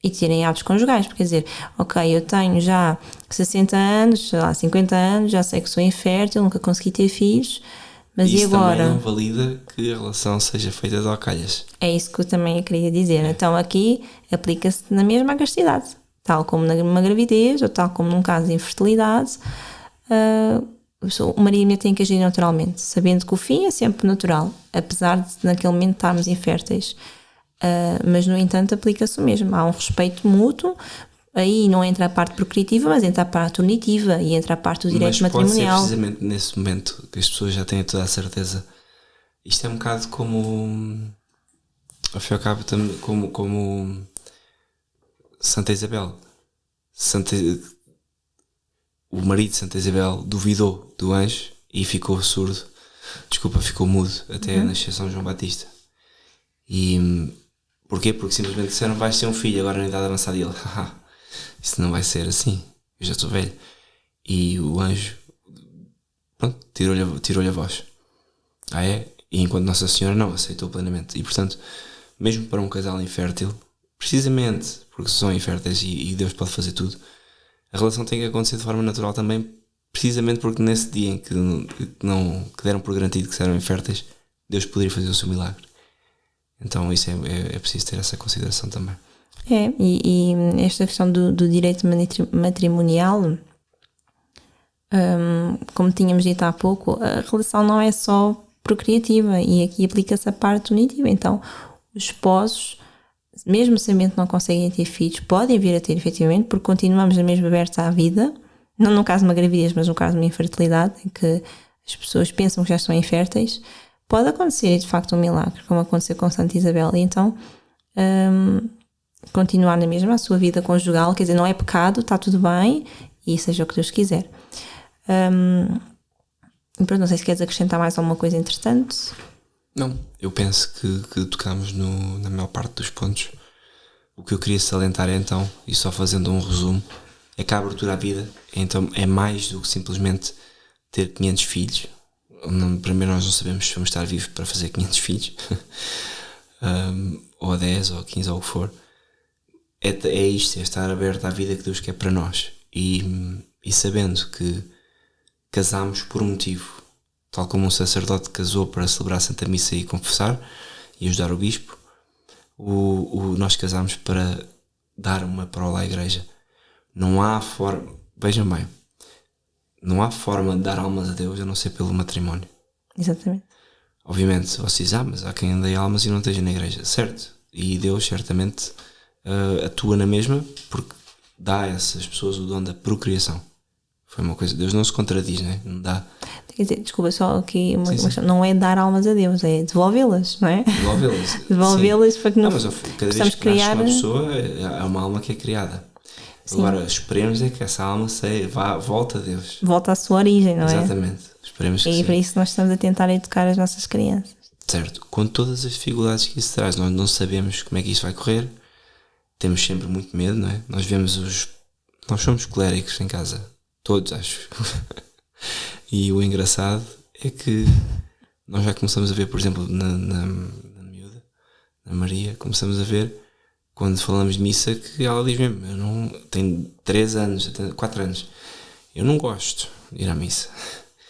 e terem atos conjugais. Porque, quer dizer, ok, eu tenho já 60 anos, sei lá, 50 anos, já sei que sou infértil, nunca consegui ter filhos, mas isso e agora? Também não valida que a relação seja feita de ocalhas. É isso que eu também queria dizer. Então aqui aplica-se na mesma a castidade, tal como numa gravidez ou tal como num caso de infertilidade. O marido e a mulher têm que agir naturalmente, sabendo que o fim é sempre natural, apesar de naquele momento estarmos inférteis. Mas no entanto aplica-se o mesmo. Há um respeito mútuo. Aí não entra a parte procriativa, mas entra a parte unitiva e entra a parte do direito matrimonial. Pode ser precisamente nesse momento que as pessoas já têm toda a certeza. Isto é um bocado como, ao fim e ao cabo, como Santa Isabel. O marido de Santa Isabel duvidou do anjo e ficou surdo. Ficou mudo até nascer São João Batista. E porquê? Porque simplesmente disseram: vais ter um filho agora na idade avançada. E ele: isso não vai ser assim, eu já estou velho. E o anjo, pronto, tirou-lhe a voz. É? E enquanto Nossa Senhora não aceitou plenamente. E portanto, mesmo para um casal infértil, precisamente porque são inférteis e Deus pode fazer tudo, a relação tem que acontecer de forma natural também, precisamente porque nesse dia em que deram por garantido que eram inférteis, Deus poderia fazer o seu milagre. Então isso é preciso ter essa consideração também. E esta questão do direito matrimonial, como tínhamos dito há pouco, a relação não é só procriativa e aqui aplica-se a parte unitiva. Então os esposos, mesmo sabendo que não conseguem ter filhos, podem vir a ter efetivamente, porque continuamos mesmo abertos à vida, não no caso de uma gravidez, mas no caso de uma infertilidade, em que as pessoas pensam que já estão inférteis. Pode acontecer de facto um milagre, como aconteceu com Santa Isabel. E então continuar na mesma a sua vida conjugal, quer dizer, não é pecado, está tudo bem e seja o que Deus quiser. Pronto, não sei se queres acrescentar mais alguma coisa interessante. Não, eu penso que tocámos na maior parte dos pontos. O que eu queria salientar então, e só fazendo um resumo, é que a abertura à vida então é mais do que simplesmente ter 500 filhos. Primeiro, nós não sabemos se vamos estar vivos para fazer 500 filhos ou 10 ou 15 ou o que for. É isto, é estar aberto à vida que Deus quer para nós e sabendo que casamos por um motivo, tal como um sacerdote casou para celebrar a Santa Missa e confessar e ajudar o bispo, nós casamos para dar uma prole à igreja. Não há forma, vejam bem, não há forma de dar almas a Deus a não ser pelo matrimónio. Exatamente. Obviamente, vocês mas há quem ande em almas e não esteja na igreja, certo? E Deus certamente atua na mesma, porque dá a essas pessoas o dom da procriação. Foi uma coisa, Deus não se contradiz, né? Não dá. Quer dizer, desculpa, só aqui uma Sim, sim. questão. Não é dar almas a Deus, é devolvê-las, não é? Devolvê-las. Devolvê-las para que não Mas cada vez possamos que criar. nasce uma pessoa, há uma alma que é criada. Sim. Agora, esperemos é que essa alma volta a Deus. Volta à sua origem, não é? Exatamente. Esperemos que E sim. por isso nós estamos a tentar educar as nossas crianças. Certo. Com todas as dificuldades que isso traz, nós não sabemos como é que isso vai correr. Temos sempre muito medo, não é? Nós somos coléricos em casa. Todos, acho. E o engraçado é que nós já começamos a ver, por exemplo, na miúda, na Maria, começamos a ver, quando falamos de missa, que ela diz mesmo, eu não tenho 3 anos, 4 anos, eu não gosto de ir à missa.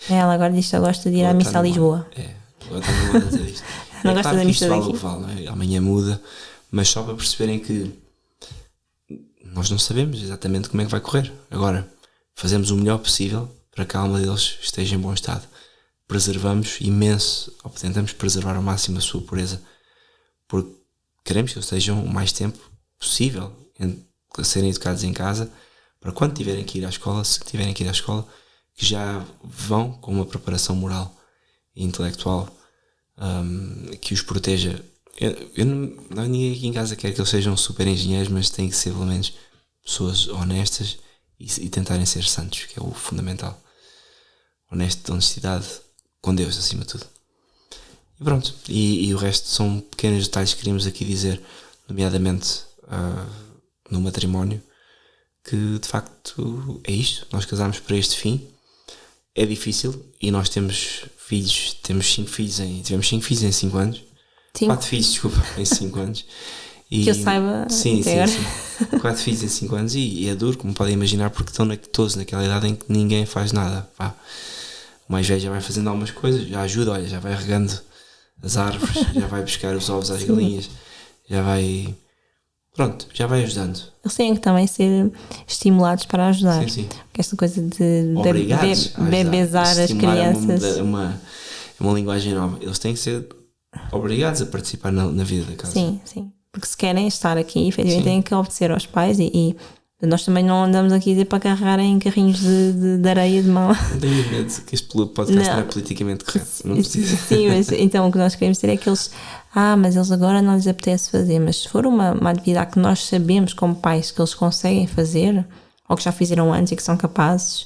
Ela agora diz que eu gosto de ir à missa a Lisboa. Agora está na moda dizer isto. Não gosta claro da que missa isto vale daqui? o que vale, não é? Amanhã muda, mas só para perceberem que nós não sabemos exatamente como é que vai correr. Agora, fazemos o melhor possível para que a alma deles esteja em bom estado. Preservamos imenso, ou tentamos preservar ao máximo a sua pureza, porque queremos que eles estejam o mais tempo possível a serem educados em casa, para quando tiverem que ir à escola, se tiverem que ir à escola, que já vão com uma preparação moral e intelectual que os proteja. Não há ninguém aqui em casa que quer que eles sejam super engenheiros, mas têm que ser pelo menos pessoas honestas e tentarem ser santos, que é o fundamental. Honestidade com Deus acima de tudo. E pronto, e o resto são pequenos detalhes que queríamos aqui dizer, nomeadamente no matrimónio, que de facto é isto, nós casámos para este fim. É difícil e nós temos 5 filhos tivemos 5 filhos em 5 anos. 4 filhos, desculpa, em 5 anos. E, que eu saiba. Sim. 4 filhos em 5 anos e é duro, como podem imaginar, porque estão todos naquela idade em que ninguém faz nada. Pá. O mais velho já vai fazendo algumas coisas, já ajuda, olha, já vai regando as árvores, já vai buscar os ovos às galinhas, já vai ajudando. Eles têm que também ser estimulados para ajudar. Sim. Porque esta coisa de Obrigados bebezar as crianças. É uma linguagem nova. Eles têm que ser obrigados a participar na vida da casa. Sim. Porque se querem estar aqui, efetivamente têm que obedecer aos pais e nós também não andamos aqui a dizer para carregarem carrinhos de areia de mão. Não tenho medo que este podcast não é politicamente correto. Não precisa. Sim, mas então o que nós queremos dizer é que eles mas eles agora não lhes apetece fazer, mas se for uma atividade que nós sabemos como pais que eles conseguem fazer, ou que já fizeram antes e que são capazes,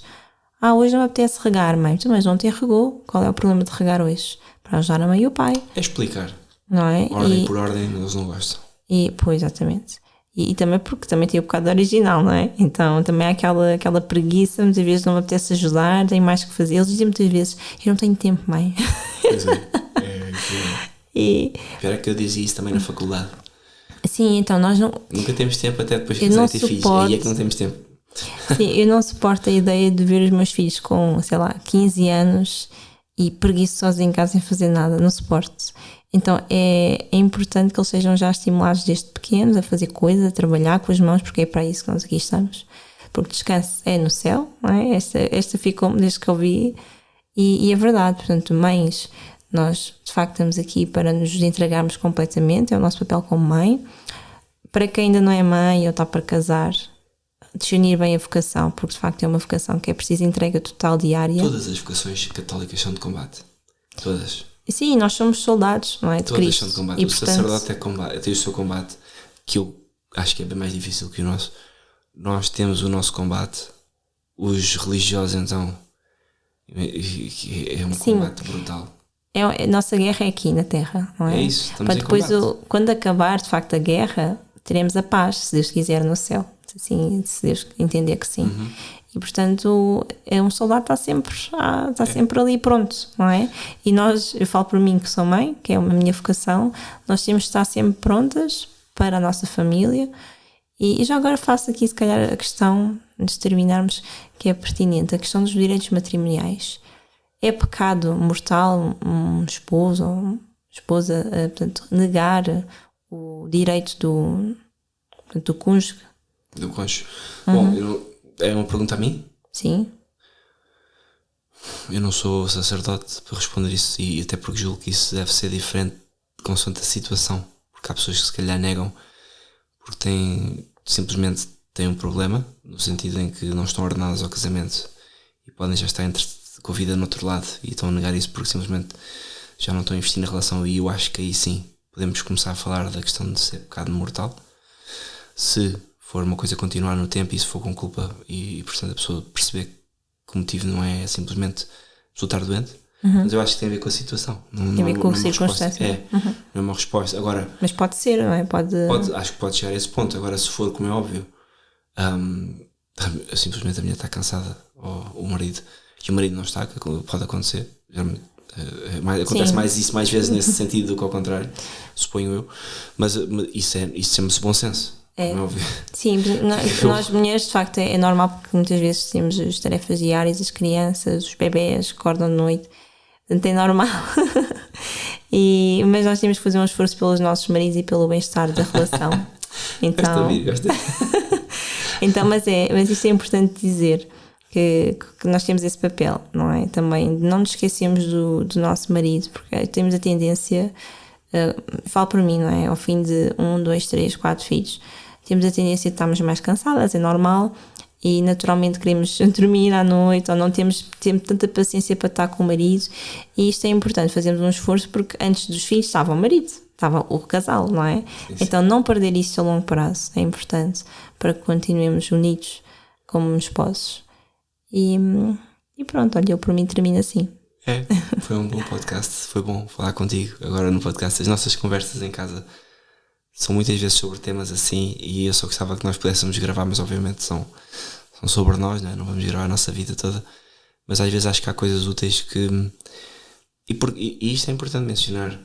hoje não me apetece regar, mãe, mas ontem regou, qual é o problema de regar hoje? Para ajudar a mãe e o pai. É explicar. Não é? Ordem por ordem, eles não gostam. Pois, exatamente. E também porque também tem o bocado original, não é? Então também há aquela preguiça, muitas vezes não me apetece ajudar, tenho mais que fazer. Eles dizem muitas vezes, eu não tenho tempo, mãe. Pois é. Espera que eu dizia isso também na faculdade. Sim, então nós não... Nunca temos tempo até depois de casar e ter filhos. Aí é que não temos tempo. Sim, eu não suporto a ideia de ver os meus filhos com, 15 anos e preguiçosos em casa sem fazer nada. Não suporto. Então é importante que eles sejam já estimulados desde pequenos a fazer coisas, a trabalhar com as mãos, porque é para isso que nós aqui estamos. Porque descanso é no céu, não é? Esta ficou desde que eu vi e é verdade. Portanto, mães, nós de facto estamos aqui para nos entregarmos completamente, é o nosso papel como mãe. Para quem ainda não é mãe ou está para casar, discernir bem a vocação, porque de facto é uma vocação que é preciso entrega total diária. Todas as vocações católicas são de combate. Todas. Sim, nós somos soldados, não é? De Todas Cristo. são de combate. E, o sacerdote tem o seu combate, que eu acho que é bem mais difícil que o nosso. Nós temos o nosso combate, os religiosos então é um combate brutal. A nossa guerra é aqui na Terra, não é? É isso, estamos para em depois, combate. quando acabar de facto a guerra, teremos a paz, se Deus quiser, no céu. Assim, se Deus entender que sim. Uhum. E portanto, um soldado está sempre ali pronto, não é? E eu falo por mim que sou mãe, que é a minha vocação, nós temos de estar sempre prontas para a nossa família. E já agora faço aqui, se calhar, a questão, antes de terminarmos, que é pertinente, a questão dos direitos matrimoniais. É pecado mortal um esposo ou uma esposa, portanto, negar o direito do cônjuge? Do cônjuge. Bom, é uma pergunta a mim? Sim. eu não sou sacerdote para responder isso, e até porque julgo que isso deve ser diferente consoante a situação, porque há pessoas que se calhar negam porque simplesmente têm um problema, no sentido em que não estão ordenadas ao casamento e podem já estar com a vida no outro lado e estão a negar isso porque simplesmente já não estão a investir na relação. E eu acho que aí sim podemos começar a falar da questão de ser pecado mortal, se for uma coisa continuar no tempo e se for com culpa e portanto a pessoa perceber que o motivo não é simplesmente a pessoa estar doente. Mas eu acho que tem a ver com a situação. Tem a ver com a circunstância. Não é uma resposta. Agora, mas pode ser, não é? Acho que pode chegar a esse ponto. Agora, se for, como é óbvio, simplesmente a mulher está cansada, ou o marido, e o marido não está, que pode acontecer. Acontece mais vezes nesse sentido do que ao contrário, suponho eu. Mas isso chama-se bom senso. É óbvio. Sim, nós mulheres de facto é normal, porque muitas vezes temos as tarefas diárias, as crianças, os bebés acordam de noite, portanto é normal. Mas nós temos que fazer um esforço pelos nossos maridos e pelo bem-estar da relação. Então, então mas isto é importante dizer que nós temos esse papel, não é? Também não nos esquecemos do nosso marido, porque temos a tendência, falo por mim, não é? Ao fim de 1, 2, 3, 4 filhos, temos a tendência de estarmos mais cansadas, é normal, e naturalmente queremos dormir à noite, ou não temos tanta paciência para estar com o marido, e isto é importante, fazemos um esforço, porque antes dos filhos estava o marido, estava o casal, não é? Sim. Então não perder isso a longo prazo é importante para que continuemos unidos como esposos. E pronto, olha, eu por mim termino assim. Foi um bom podcast, foi bom falar contigo agora no podcast. As nossas conversas em casa são muitas vezes sobre temas assim, e eu só gostava que nós pudéssemos gravar, mas obviamente são sobre nós, não vamos gravar a nossa vida toda, mas às vezes acho que há coisas úteis que e isto é importante mencionar,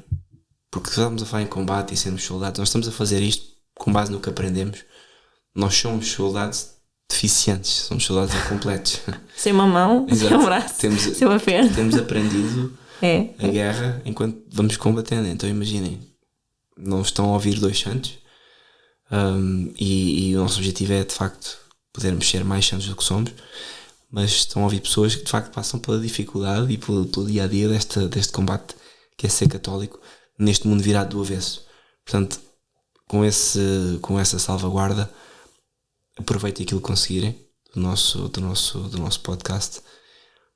porque estamos a falar em combate e sermos soldados, nós estamos a fazer isto com base no que aprendemos. Nós somos soldados deficientes, somos soldados incompletos, sem uma mão, sem um braço, sem uma perna. Temos aprendido a guerra enquanto vamos combatendo. Então imaginem, não estão a ouvir dois santos, e o nosso objetivo é de facto podermos ser mais santos do que somos, mas estão a ouvir pessoas que de facto passam pela dificuldade e pelo dia a dia deste combate que é ser católico neste mundo virado do avesso. Portanto, com essa salvaguarda, aproveitem aquilo que conseguirem do nosso podcast.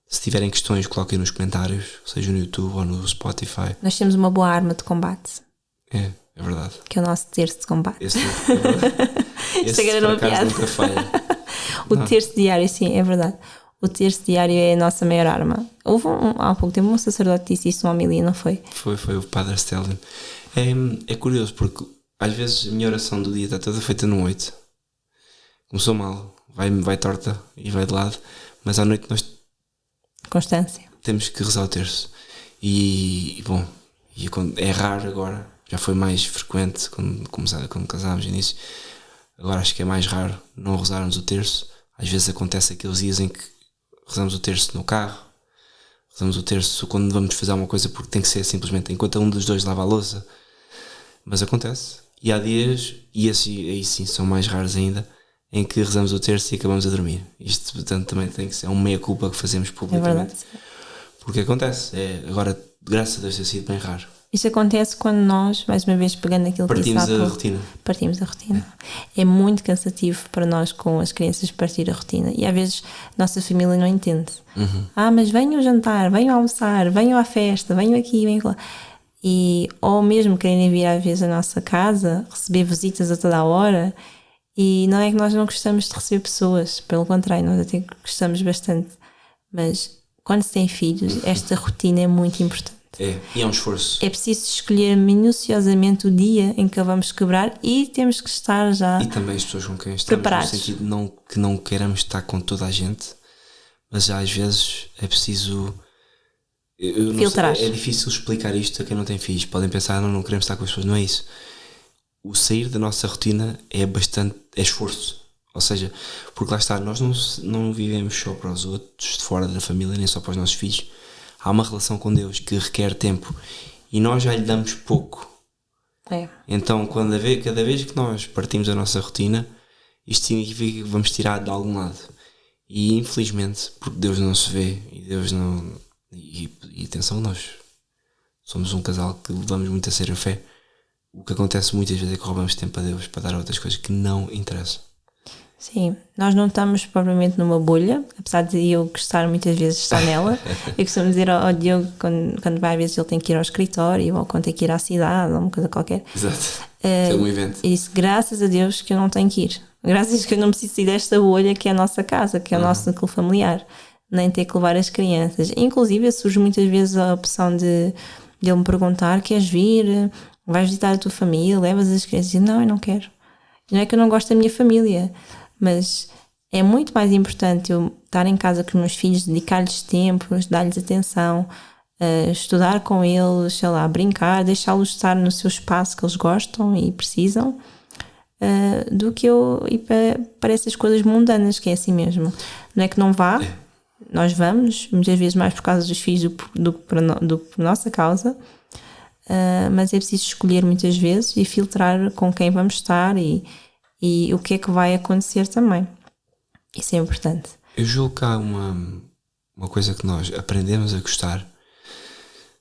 Se tiverem questões, coloquem nos comentários, seja no YouTube ou no Spotify. Nós temos uma boa arma de combate. É verdade. Que é o nosso terço de combate. Esse por acaso nunca falha. O terço diário, sim, é verdade. O terço diário é a nossa maior arma. Houve há pouco tempo um sacerdote disse isso numa homilia, não foi? Foi o Padre Stelling. É curioso, porque às vezes a minha oração do dia está toda feita no 8. Começou mal, vai torta e vai de lado, mas à noite nós constância, temos que rezar o terço. E é raro agora, já foi mais frequente quando casámos no início. Agora acho que é mais raro não rezarmos o terço. Às vezes acontece aqueles dias em que rezamos o terço no carro, rezamos o terço quando vamos fazer alguma coisa, porque tem que ser simplesmente enquanto um dos dois lava a louça, mas acontece. E há dias, e aí sim são mais raros ainda, em que rezamos o terço e acabamos a dormir. Isto, portanto, também tem que ser uma meia-culpa que fazemos publicamente. Porque acontece. Agora, graças a Deus, tem sido bem raro. Isto acontece quando nós, mais uma vez, pegando aquilo que partimos a rotina. Partimos a rotina. É muito cansativo para nós, com as crianças, partir a rotina. E às vezes a nossa família não entende. Mas venham jantar, venham almoçar, venham à festa, venham aqui, venham lá. Ou mesmo querem vir às vezes à nossa casa, receber visitas a toda a hora. E não é que nós não gostamos de receber pessoas, pelo contrário, nós até gostamos bastante. Mas quando se tem filhos, esta rotina é muito importante. E é um esforço. É preciso escolher minuciosamente o dia em que a vamos quebrar, e temos que estar já. E também as pessoas com quem estamos preparados. No sentido que não queiramos estar com toda a gente, mas já às vezes é preciso filtrar. É difícil explicar isto a quem não tem filhos. Podem pensar, não queremos estar com as pessoas. Não é isso. O sair da nossa rotina é esforço. Ou seja, porque lá está, nós não vivemos só para os outros de fora da família, nem só para os nossos filhos. Há uma relação com Deus que requer tempo e nós já lhe damos pouco. Então, cada vez que nós partimos a nossa rotina, isto significa que vamos tirar de algum lado. E infelizmente, porque Deus não se vê e Deus não. E atenção, nós somos um casal que levamos muito a sério a fé. O que acontece muitas vezes é que roubamos tempo a Deus para dar a outras coisas que não interessam. Sim, nós não estamos propriamente numa bolha, apesar de eu gostar muitas vezes de estar nela. Eu costumo dizer ao Diogo, quando vai, às vezes ele tem que ir ao escritório ou quando tem que ir à cidade ou uma coisa qualquer. Exato. É um evento. E disse, graças a Deus que eu não tenho que ir. Graças a Deus que eu não preciso sair desta bolha que é a nossa casa, que é o nosso núcleo familiar. Nem ter que levar as crianças. Inclusive surge muitas vezes a opção de ele me perguntar, queres vir? Vais visitar a tua família? Levas as crianças? E não, eu não quero. Não é que eu não gosto da minha família, mas é muito mais importante eu estar em casa com os meus filhos, dedicar-lhes tempo, dar-lhes atenção, estudar com eles, sei lá, brincar, deixá-los estar no seu espaço que eles gostam e precisam, do que eu ir para essas coisas mundanas, que é assim mesmo. Não é que não vá, nós vamos, muitas vezes mais por causa dos filhos do que por nossa causa, mas é preciso escolher muitas vezes e filtrar com quem vamos estar e o que é que vai acontecer também. Isso é importante. Eu julgo que há uma coisa que nós aprendemos a gostar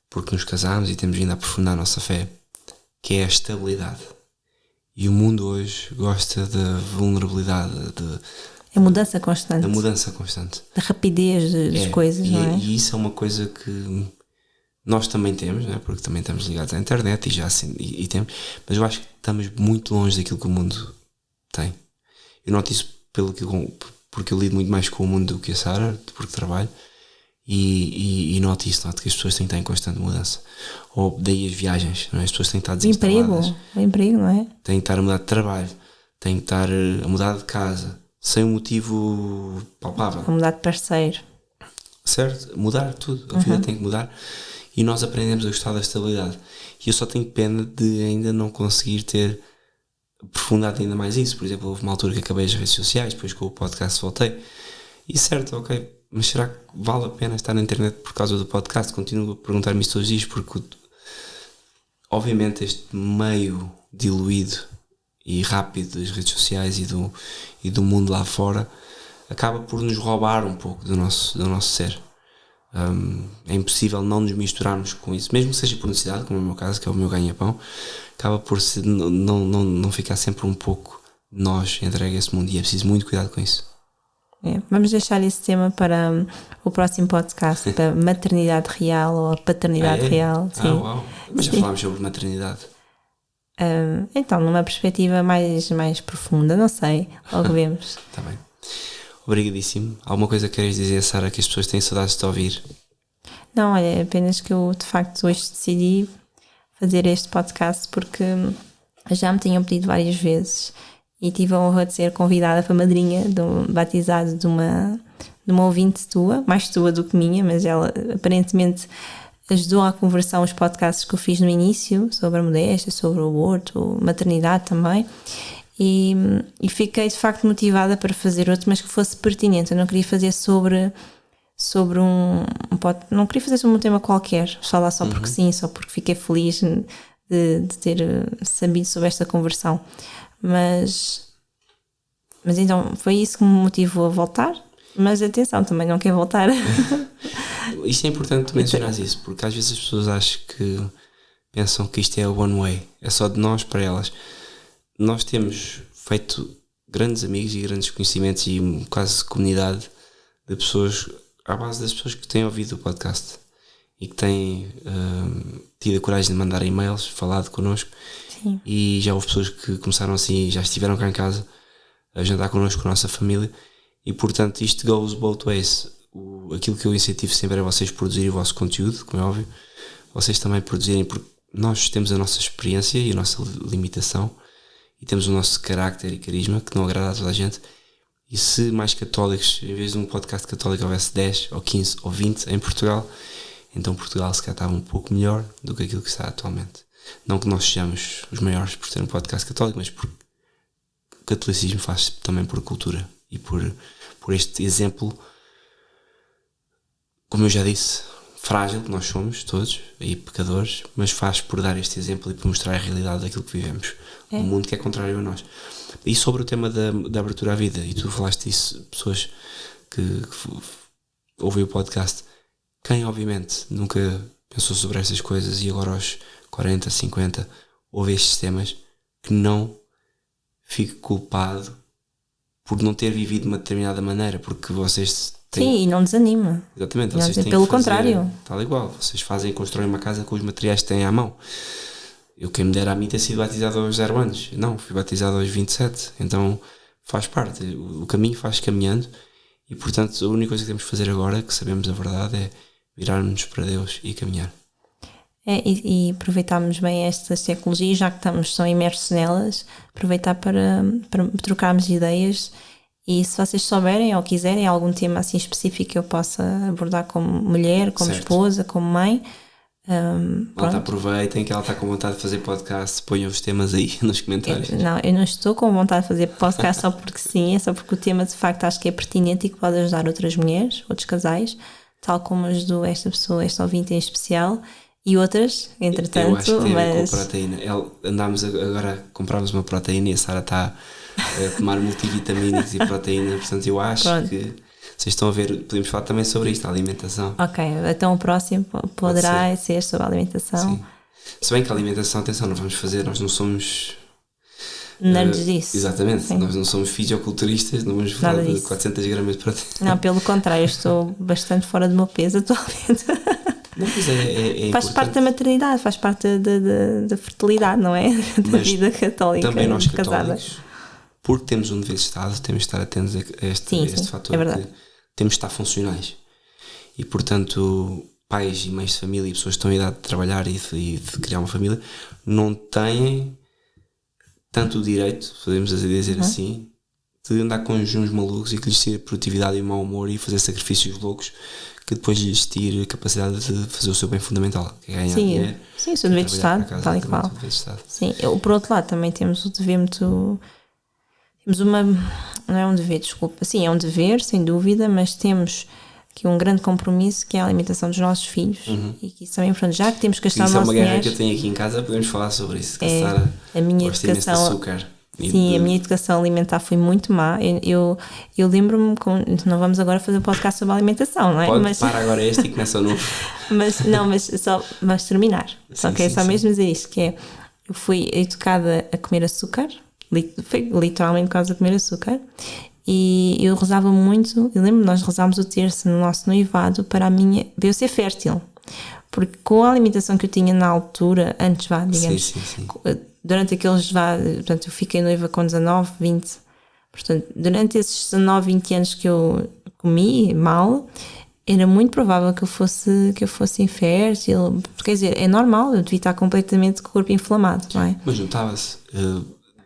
porque nos casamos e temos vindo a aprofundar a nossa fé, que é a estabilidade. E o mundo hoje gosta da vulnerabilidade, a mudança constante. Da mudança constante. Da rapidez das coisas, não é? E isso é uma coisa que nós também temos, não é? Porque também estamos ligados à internet e temos, mas eu acho que estamos muito longe daquilo que o mundo tem. Eu noto isso porque eu lido muito mais com o mundo do que a Sara, porque trabalho, e noto que as pessoas têm que estar em constante mudança. Ou daí as viagens, não é? As pessoas têm que estar desinstaladas. O emprego, não é? Têm que estar a mudar de trabalho, têm que estar a mudar de casa, sem um motivo palpável. A mudar de parceiro. Certo? Mudar tudo. A vida tem que mudar. E nós aprendemos a gostar da estabilidade. E eu só tenho pena de ainda não conseguir ter aprofundado ainda mais isso. Por exemplo, houve uma altura que acabei as redes sociais, depois com o podcast voltei. E certo, ok, mas será que vale a pena estar na internet por causa do podcast? Continuo a perguntar-me isso todos os dias, porque obviamente este meio diluído e rápido das redes sociais e do mundo lá fora acaba por nos roubar um pouco do nosso ser. É impossível não nos misturarmos com isso, mesmo que seja por necessidade, como é o meu caso, que é o meu ganha-pão. Acaba por não ficar sempre um pouco nós entregue a esse mundo, e é preciso muito cuidado com isso. Vamos deixar esse tema para o próximo podcast, para maternidade real ou a paternidade real. Sim. Uau. Mas já falámos sobre maternidade. Então, numa perspectiva mais profunda, não sei, logo vemos. Está bem. Obrigadíssimo. Alguma coisa que queres dizer, Sara, que as pessoas têm saudades de te ouvir? Não, olha, apenas que eu de facto hoje decidi fazer este podcast porque já me tinham pedido várias vezes e tive a honra de ser convidada para madrinha do batizado de uma ouvinte tua, mais tua do que minha, mas ela aparentemente ajudou à conversão os podcasts que eu fiz no início sobre a modéstia, sobre o aborto, maternidade também. E fiquei de facto motivada para fazer outro, mas que fosse pertinente. Eu não queria fazer sobre não queria fazer sobre um tema qualquer, falar só porque sim, só porque fiquei feliz de ter sabido sobre esta conversão. Mas então foi isso que me motivou a voltar. Mas atenção, também não quero voltar. Isto é importante tu mencionares isso, porque às vezes as pessoas pensam que isto é o one way, é só de nós para elas. Nós temos feito grandes amigos e grandes conhecimentos e quase comunidade de pessoas, à base das pessoas que têm ouvido o podcast e que têm tido a coragem de mandar e-mails, falado connosco. Sim. E já houve pessoas que começaram assim, já estiveram cá em casa a jantar connosco, com a nossa família, e portanto isto goes both ways. Aquilo que eu incentivo sempre é vocês produzirem o vosso conteúdo, como é óbvio, vocês também produzirem, porque nós temos a nossa experiência e a nossa limitação, e temos o nosso carácter e carisma que não agrada a toda a gente. E se mais católicos, em vez de um podcast católico houvesse 10 ou 15 ou 20 em Portugal, então Portugal se calhar estava um pouco melhor do que aquilo que está atualmente. Não que nós sejamos os maiores por ter um podcast católico, mas porque o catolicismo faz também por cultura e por este exemplo, como eu já disse, frágil que nós somos todos e pecadores, mas faz por dar este exemplo e por mostrar a realidade daquilo que vivemos. Um mundo que é contrário a nós. E sobre o tema da abertura à vida, e tu falaste disso, pessoas que ouviu o podcast, quem obviamente nunca pensou sobre estas coisas e agora aos 40, 50 ouve estes temas, que não fique culpado por não ter vivido de uma determinada maneira, porque vocês têm... Sim, e não desanima. Exatamente, Não, vocês têm pelo que fazer contrário. tal igual, vocês constroem uma casa com os materiais que têm à mão. Eu, quem me dera a mim, ter sido batizado aos 0 anos. Não, fui batizado aos 27, então faz parte, o caminho faz caminhando, e portanto a única coisa que temos que fazer agora, que sabemos a verdade, é virar-nos para Deus e caminhar. E aproveitarmos bem estas tecnologias, já que estamos tão imersos nelas, aproveitar para trocarmos ideias. E se vocês souberem ou quiserem algum tema assim específico que eu possa abordar como mulher, como esposa, como mãe, Malta, aproveitem que ela está com vontade de fazer podcast, ponham os temas aí nos comentários. Eu não estou com vontade de fazer podcast só porque sim, é só porque o tema de facto acho que é pertinente e que pode ajudar outras mulheres, outros casais, tal como ajudou esta pessoa, esta ouvinte em especial, e outras, entretanto. Eu acho que tem a ver com a proteína. Andámos agora, comprámos uma proteína e a Sara está a tomar multivitamínicos e proteína, portanto eu acho que vocês estão a ver, podemos falar também sobre isto, a alimentação. Ok, então o próximo poderá ser sobre a alimentação. Sim. Se bem que a alimentação, atenção, não vamos fazer, nós não somos nerds disso. Exatamente, sim. Nós não somos fisioculturistas, não vamos falar de 400 gramas de proteína. Não, pelo contrário, eu estou bastante fora do meu peso atualmente. Não, mas é faz parte da maternidade, faz parte da fertilidade, não é? Da vida católica. Também nós casada. Católicos, porque temos um dever de Estado, temos de estar atentos a este fator, é verdade. que temos de estar funcionais. E portanto, pais e mães de família e pessoas que estão em idade de trabalhar e de criar uma família não têm tanto o direito, podemos dizer assim, de andar com uns malucos e que lhes tire produtividade e mau humor e fazer sacrifícios loucos que depois lhes tire a capacidade de fazer o seu bem fundamental, que é ganhar dinheiro. Sim, o seu dever de Estado, tal e qual. Sim, por outro lado também temos o dever muito... Temos uma... Não é um dever, desculpa. Sim, é um dever, sem dúvida, mas temos aqui um grande compromisso que é a alimentação dos nossos filhos. E que isso também, pronto, já que temos que gastar o nosso dinheiro... Isso é uma guerra que eu tenho aqui em casa, podemos falar sobre isso. A minha educação... De açúcar. Sim, a minha educação alimentar foi muito má. Eu lembro-me, não vamos agora fazer um podcast sobre alimentação, não é? Para agora este e começa o novo. Mas terminar. Só sim. mesmo dizer isto, que é, eu fui educada a comer açúcar, foi literalmente quase a comer açúcar, e eu rezava muito, eu lembro-me, nós rezámos o terço no nosso noivado para eu ser fértil, porque com a alimentação que eu tinha na altura, antes digamos, sim. Durante aqueles, portanto, eu fiquei noiva com 19, 20. Portanto, durante esses 19, 20 anos que eu comi mal, era muito provável que eu fosse infértil. Quer dizer, é normal, eu devia estar completamente com o corpo inflamado, não é? Mas notava-se.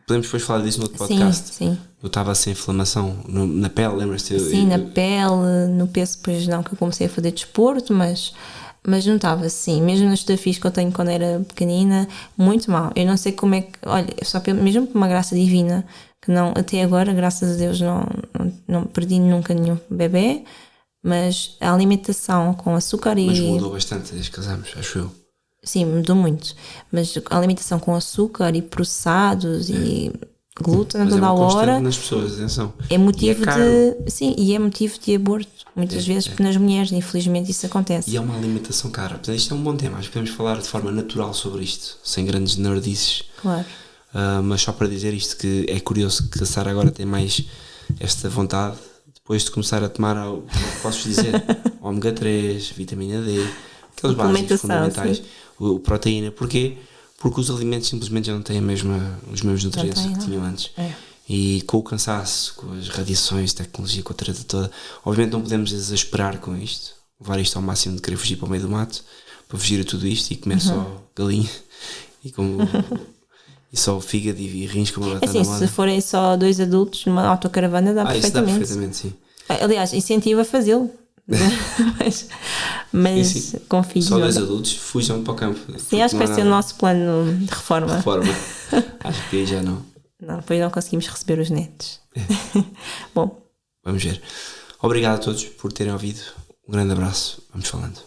Podemos depois falar disso no outro podcast. Sim. Notava-se a inflamação na pele, lembras-te? Sim, na pele, no peso, depois não, que eu comecei a fazer desporto, mas notava-se, sim, mesmo nas fotografias que eu tenho quando era pequenina, muito mal. Eu não sei como é que, olha, mesmo por uma graça divina, que não, até agora, graças a Deus, não perdi nunca nenhum bebê, mas a alimentação com açúcar Mas mudou bastante desde que casamos, acho eu. Sim, mudou muito, mas a alimentação com açúcar e processados e glúten toda a hora nas pessoas, atenção. É motivo e é motivo de aborto muitas vezes nas mulheres, infelizmente isso acontece. E é uma alimentação cara. Portanto, isto é um bom tema, acho que podemos falar de forma natural sobre isto, sem grandes nerdices. Claro. Mas só para dizer isto, que é curioso que a Sara agora tem mais esta vontade depois de começar a tomar, posso dizer, ômega 3, vitamina D, aqueles básicos fundamentais, proteína. Porquê? Porque os alimentos simplesmente já não têm os mesmos nutrientes que tinham antes. E com o cansaço, com as radiações, tecnologia, com a treta toda, obviamente não podemos exasperar com isto, levar isto ao máximo de querer fugir para o meio do mato, para fugir a tudo isto e comer só galinha e só fígado e rins como a batata se forem só 2 adultos numa autocaravana dá perfeitamente. Isso dá perfeitamente, sim. Aliás, incentivo a fazê-lo. mas com filhos. Só 2 adultos, fujam para o campo. Sim, acho que vai ser o nosso plano de reforma. Acho que aí já não. Não, depois não conseguimos receber os netos. Bom, vamos ver. Obrigado a todos por terem ouvido. Um grande abraço. Vamos falando.